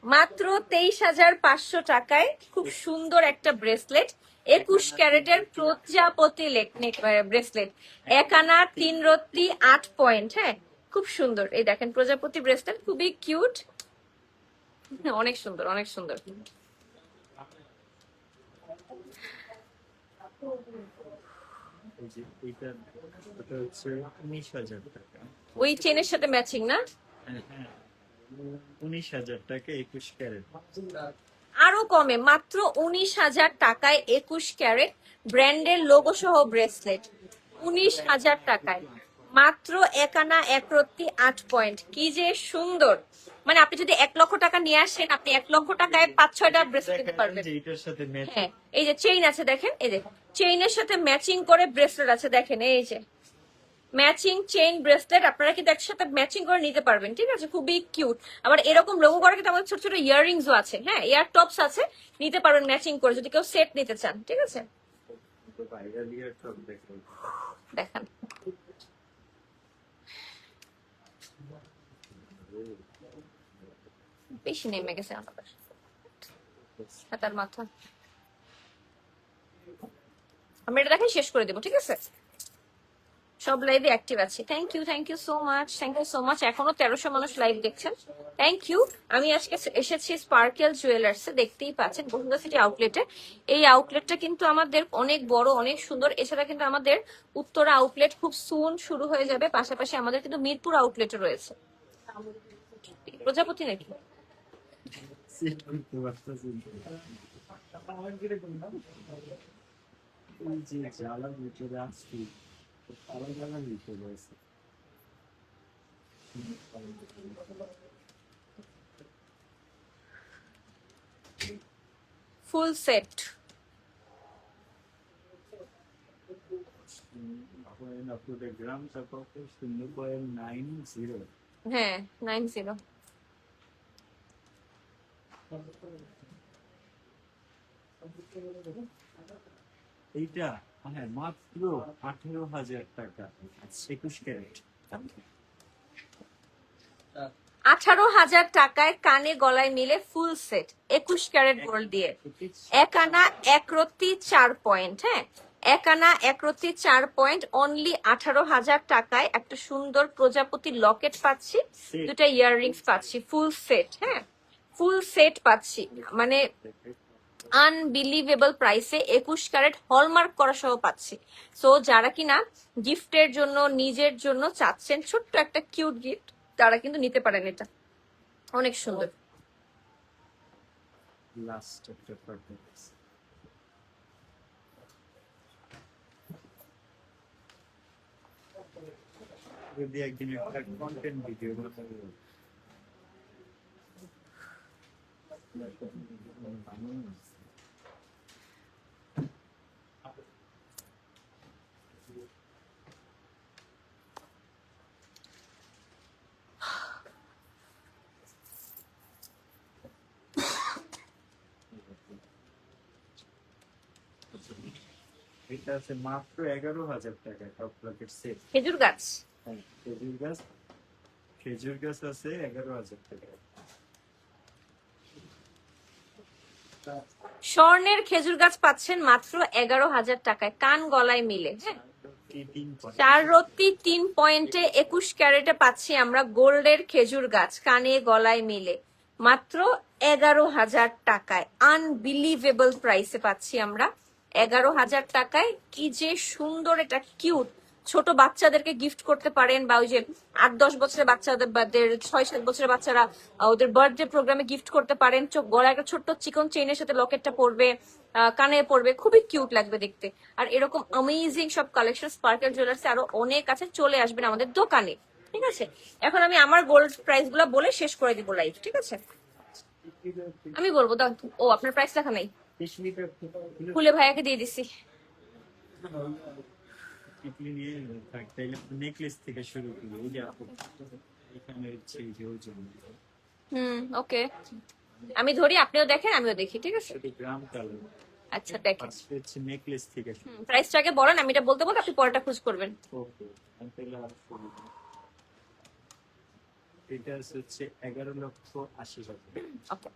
মাত্র 23,500 টাকায় খুব সুন্দর একটা ব্রেসলেট, 21 ক্যারেটের প্রজাপতি ব্রেসলেট, 1 আনা 3 রত্তি 8 পয়েন্ট। হ্যাঁ, খুব সুন্দর। এই দেখেন প্রজাপতি ব্রেসলেট, খুবই কিউট, অনেক সুন্দর অনেক সুন্দর। এই যে এটা হচ্ছে 19,000 টাকা। ওই চেনের সাথে ম্যাচিং না? হ্যাঁ হ্যাঁ 19,000 টাকা 21 ক্যারেট। আরো কমে, মাত্র 19,000 টাকায় 21 ক্যারেট ব্র্যান্ডের লোগো সহ ব্রেসলেট, 19,000 টাকায় মাত্র 1 আনা 1 রত্তি 8 পয়েন্ট। কি যে সুন্দর! মানে আপনি যদি 1 লক্ষ টাকা নিয়ে আসেন, আপনি 1 লক্ষ টাকায় 5-6টা ব্রেসলেট দিতে পারবেন। যে এটার সাথে ম্যাচ। হ্যাঁ, এই যে চেইন আছে দেখেন, এই যে চেইনের সাথে ম্যাচিং করে ব্রেসলেট আছে দেখেন, এই যে ম্যাচিং চেইন ব্রেসলেট আপনারা কিন্তু একসাথে ম্যাচিং করে নিতে পারবেন। ঠিক আছে, খুবই কিউট। আবার এরকম লোগো করা কিন্তু আমাদের ছোট ছোট ইয়াররিংসও আছে। হ্যাঁ, ইয়ার টপস আছে, নিতে পারবেন ম্যাচিং করে যদি কেউ সেট নিতে চান। ঠিক আছে, ভাইরাল ইয়ার টপ দেখো। দেখান। বেশি নেমে গেছে আমাদের হাতার মাথা। আমি এটা দেখাই শেষ করে দেবো। ঠিক আছে, সব লাইভে অ্যাক্টিভ আছে। Thank you so much, thank you so much. এখনো 1300 মানুষ লাইভ দেখছেন, থ্যাংক ইউ। আমি আজকে এসেছি স্পার্কেল জুয়েলার্সে, দেখতেই পাচ্ছেন বসুন্ধরা সিটি আউটলেটে। এই আউটলেটটা কিন্তু আমাদের অনেক বড়, অনেক সুন্দর। এছাড়া কিন্তু আমাদের উত্তরা আউটলেট খুব সুন শুরু হয়ে যাবে। পাশাপাশি আমাদের কিন্তু মিরপুর আউটলেটে রয়েছে। প্রজাপতি নাকি? সেট করতে পারতেছি এই যে জ্বালা ভিতরে আসছি, তারা জ্বালা ভিতরে আছে। ফুল সেট, গ্রাম তারপর 0.90। হ্যাঁ 90। এইটা হ্যাঁ মাত্র 18,000 টাকা 21 ক্যারেট। 18,000 টাকায় কানে গলায় মিলে ফুল সেট 21 ক্যারেট গোল্ড দিয়ে, 1 আনা 1 রত্তি 4 পয়েন্ট। হ্যাঁ, 1 আনা 1 রত্তি 4 পয়েন্ট, অনলি 18,000 টাকায় একটা সুন্দর প্রজাপতি লকেট পাচ্ছি, দুটা ইয়াররিংস পাচ্ছি, ফুল সেট। হ্যাঁ, ফুল সেট পাচ্ছি, মানে আনবিলিভেবল প্রাইসে 21 ক্যারেট হলমার্ক করা সহ পাচ্ছি। সো যারা কিনা গিফটের জন্য, নিজের জন্য চাচ্ছেন ছোট্ট একটা কিউট গিফট, তারা কিন্তু নিতে পারেন। এটা অনেক সুন্দর। লাস্ট একটা পারফরম্যান্স যদি একদিন একটা কন্টেন্ট ভিডিও বানাবো। এটা আছে মাত্র 11,000 টাকা টপ লকেট সেট। খেজুর গাছ। হ্যাঁ, খেজুর গাছ আছে 11,000 টাকা। স্বর্ণের খেজুর গাছ পাচ্ছেন মাত্র 11,000 টাকায়, কান গলায় মিলে। হ্যাঁ, 4 রত্তি 3 পয়েন্টে 21 ক্যারেটে পাচ্ছি আমরা গোল্ডের খেজুর গাছ কানে গলায় মিলে মাত্র 11,000 টাকায়। আনবিলিভেবল প্রাইসে পাচ্ছি আমরা 11,000 টাকায়। কি যে সুন্দর, এটা কিউট, ছোট বাচ্চাদেরকে গিফট করতে পারেন, বা ওই যে 8-10 বছরের বাচ্চাদের 6-7 বছরের বাচ্চারা ওদের বার্থডে প্রোগ্রামে গিফট করতে পারেন। গলায় একটা ছোট্ট চিকন চেইনের সাথে লকেটটা পরবে, কানে পরবে, খুবই কিউট লাগবে দেখতে। আর এরকম অ্যামেজিং সব কালেকশন স্পার্কেল জুয়েলার্সে আরো অনেক আছে, চলে আসবেন আমাদের দোকানে। ঠিক আছে, এখন আমি আমার গোল্ড প্রাইস গুলা বলে শেষ করে দিব লাইভ। ঠিক আছে, আমি বলবো দাও। ও, আপনার প্রাইস লেখা নাই, খুলে ভাইয়াকে দিয়ে দিছি। নেকলেস থেকে শুরু করি, এই যে এখানে হচ্ছে এই যে ওজন, ওকে, আমি ধরি, আপনিও দেখেন আমিও দেখি। ঠিক আছে, এটা গ্রাম কালার। আচ্ছা দেখেন, ফার্স্ট হচ্ছে নেকলেস থেকে শুরু। প্রাইসটা আগে বলেন, আমি এটা বলতে বলতে আপনি পরেরটা খোঁজ করবেন। ওকে, আমি তাহলে আর শুরু করি। এটা হচ্ছে 11,80,000 ওকে,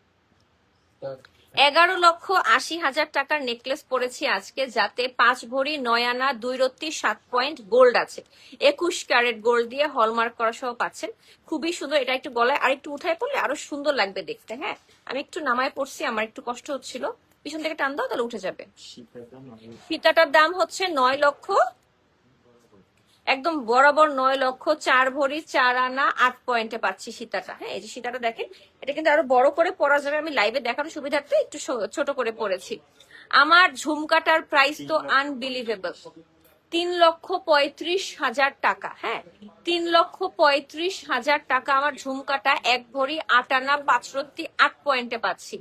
11,80,000 টাকার নেকলেস পরেছি আজকে, যাতে 5 ভরি 9 আনা 2 রত্তি 7 পয়েন্ট গোল্ড আছে, 21 ক্যারেট গোল্ড দিয়ে হলমার্ক করা সহ পাচ্ছেন। খুবই সুন্দর। এটা একটু গলায় আর একটু উঠায় পড়লে আরো সুন্দর লাগবে দেখতে। হ্যাঁ, আমি একটু নামায় পড়ছি, আমার একটু কষ্ট হচ্ছিল, পিছন থেকে টান দাও তাহলে উঠে যাবে। ফিতাটার দাম হচ্ছে 9 লক্ষ, একদম বরাবর 9 লক্ষ 4 ভরি 4 আনা 8 পয়েন্টে পাচ্ছি সীতাটা। হ্যাঁ, এই যে সীতাটা দেখেন, এটা কিন্তু আরো বড় করে পরা যাবে, আমি লাইভে দেখানোর সুবিধার্থে একটু ছোট করে পরেছি। আমার ঝুমকাটার প্রাইস তো আনবিলিভেবল, 3,35,000 টাকা। হ্যাঁ, 3,35,000 টাকা আমার ঝুমকাটা, 1 ভরি 8 আনা 5 রত্তি 8 পয়েন্টে পাচ্ছি।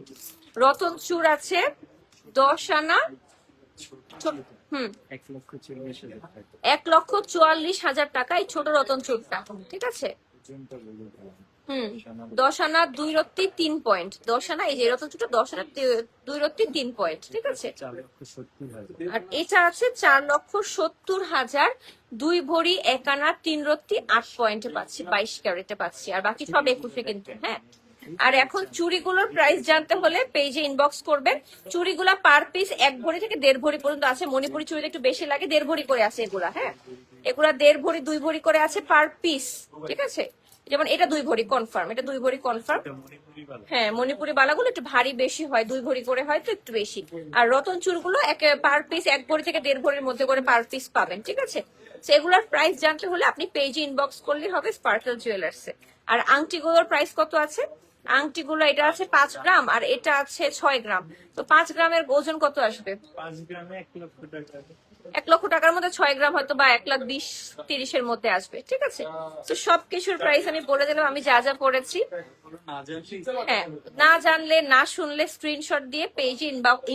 রতন চূড় আছে 10 আনা, 1,40,000 টাকা এই ছোট রতন চূড়টা। ঠিক আছে, 10 আনা 2 রত্তি 3 পয়েন্ট, 10 আনা, এই যে রতন চূড়টা 10 আনা 2 রত্তি 3 পয়েন্ট। ঠিক আছে, আর এটা আছে 4,70,000 2 ভরি 1 আনা 3 রত্তি 8 পয়েন্টে পাচ্ছি, 22 ক্যারেটে পাচ্ছি, আর বাকি সব 21-এ কিন্তু। হ্যাঁ, আর এখন চুড়িগুলোর প্রাইস জানতে হলে পেজে ইনবক্স করবেন। চুড়িগুলা পার পিস 1 ভরি থেকে 1.5 ভরি পর্যন্ত আছে। মণিপুরি চুড়িতে একটু বেশি লাগে, 1.5 ভরি করে আছে এগুলা। হ্যাঁ, এগুলা 1.5 ভরি 2 ভরি করে আছে পার পিস। ঠিক আছে, যেমন এটা 2 ভরি কনফার্ম, এটা 2 ভরি কনফার্ম। হ্যাঁ, মণিপুরি বালাগুলো একটু ভারী বেশি হয়, 2 ভরি করে হয় তো একটু বেশি। আর রতন চুড়গুলো পার পিস 1 ভরি থেকে 1.5 ভরির মধ্যে করে পার পিস পাবেন। ঠিক আছে, সেগুলোর প্রাইস জানতে হলে আপনি পেজে ইনবক্স করলে হবে স্পার্কেল জুয়েলার্সে। আর আংটিগুলোর প্রাইস কত আছে? আংটিগুলো এটা আছে 5 গ্রাম আর এটা আছে 6 গ্রাম। তো 5 গ্রামের ওজন কত আসবে? 5 গ্রামে 1 লক্ষ টাকা। 1 লক্ষ টাকার মধ্যে 6 গ্রাম হয়তো বা 1,20,30 এর মধ্যে আসবে। ঠিক আছে, তো সবকিছুর প্রাইস আমি বলে দিলাম, আমি যা যা পড়েছি। হ্যাঁ, না জানলে না শুনলে স্ক্রিনশট দিয়ে পেজে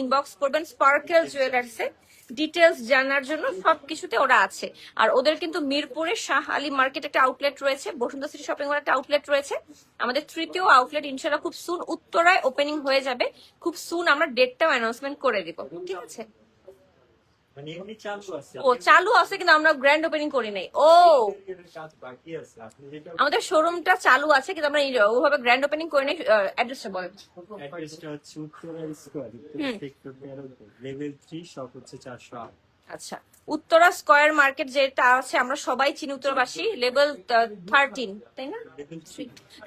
ইনবক্স করবেন স্পার্কেল জুয়েলার্সে। ডিটেলস জানার জন্য সবকিছুতে ওরা আছে। আর ওদের কিন্তু মিরপুরে শাহ আলী মার্কেট একটা আউটলেট রয়েছে, বসুন্ধরা সিটি শপিং মল একটা আউটলেট রয়েছে, আমাদের 3য় আউটলেট ইনশাআল্লাহ খুব সুন উত্তরায় ওপেনিং হয়ে যাবে। খুব সুন আমরা ডেটটাও অ্যানাউন্সমেন্ট করে দিব। ঠিক আছে, মানে এমনি চালু আছে। ও চালু আছে কিন্তু আমরা গ্র্যান্ড ওপেনিং করি নাই। ও, কাজ বাকি আছে। আপনি যেটা আমাদের শোরুমটা চালু আছে কিন্তু আমরা ওভাবে গ্র্যান্ড ওপেনিং করি নাই। অ্যাড্রেসটা বলেন। অ্যাড্রেসটা হচ্ছে Uttara square, sector 13, level 3, shop হচ্ছে 408। আচ্ছা, উত্তরা স্কয়ার মার্কেট যেটা আছে আমরা সবাই চিনি উত্তরবাসী, লেভেল 13, তাই না?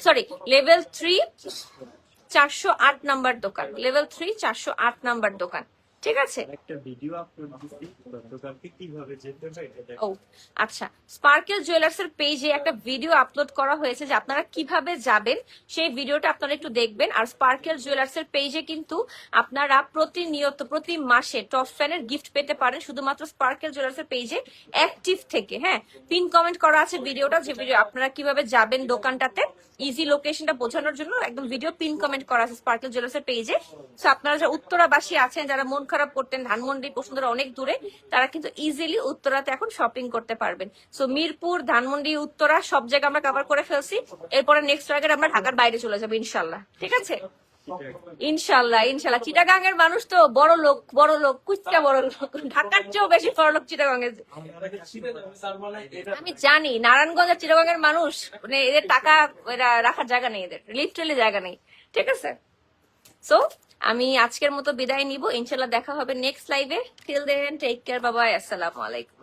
সরি, লেভেল 3 408 নাম্বার দোকান, লেভেল 3 408 নাম্বার দোকান। ঠিক আছে, একটা ভিডিও আপলোড দিছি গতকালকে, কিভাবে যেতে হয় এটা দেখো। ও আচ্ছা, স্পার্কেল জুয়েলার্স এর পেজে একটা ভিডিও আপলোড করা হয়েছে যে আপনারা কিভাবে যাবেন, সেই ভিডিওটা আপনারা একটু দেখবেন। আর স্পার্কেল জুয়েলার্স এর পেজে কিন্তু আপনারা প্রতিনিয়ত প্রতি মাসে টপ ফ্যানের গিফট পেতে পারেন শুধুমাত্র স্পার্কেল জুয়েলার্স এর পেজে অ্যাক্টিভ থেকে। হ্যাঁ, পিন কমেন্ট করা আছে ভিডিওটা, যে ভিডিও আপনারা কিভাবে যাবেন দোকানটাতে, ইজি লোকেশনটা বোঝানোর জন্য একদম ভিডিও পিন কমেন্ট করা আছে স্পার্কেল জুয়েলার্স এর পেজে। সো আপনারা যারা উত্তরাবাসী আছেন, যারা মন খারাপ করতেন ধানমন্ডি বসুন্ধরা অনেক দূরে, তারা কিন্তু ইজিলি উত্তরাতে এখন শপিং করতে পারবেন। সো মিরপুর, ধানমন্ডি, উত্তরা সব জায়গা আমরা কভার করে ফেলছি। এরপরে নেক্সট টার্গেট আমরা ঢাকার বাইরে চলে যাবো ইনশাল্লাহ। ঠিক আছে, ইনশাল্লাহ ইনশাল্লাহ। চিটাগাং এর মানুষ তো বড় লোক কুচকা বড় লোক, ঢাকার চেয়েও বেশি বড় লোক চিটাগাং এর। আমি জানি নারায়ণগঞ্জ আর চিটাগাং এর মানুষ মানে এদের টাকা এরা রাখার জায়গা নেই, এদের লিটারালি জায়গা নেই। ঠিক আছে, সো আমি আজকের মতো বিদায় নিব, ইনশাল্লাহ দেখা হবে নেক্সট লাইভে। টিল দেন টেক কেয়ার, বাবাই, আসসালামু আলাইকুম।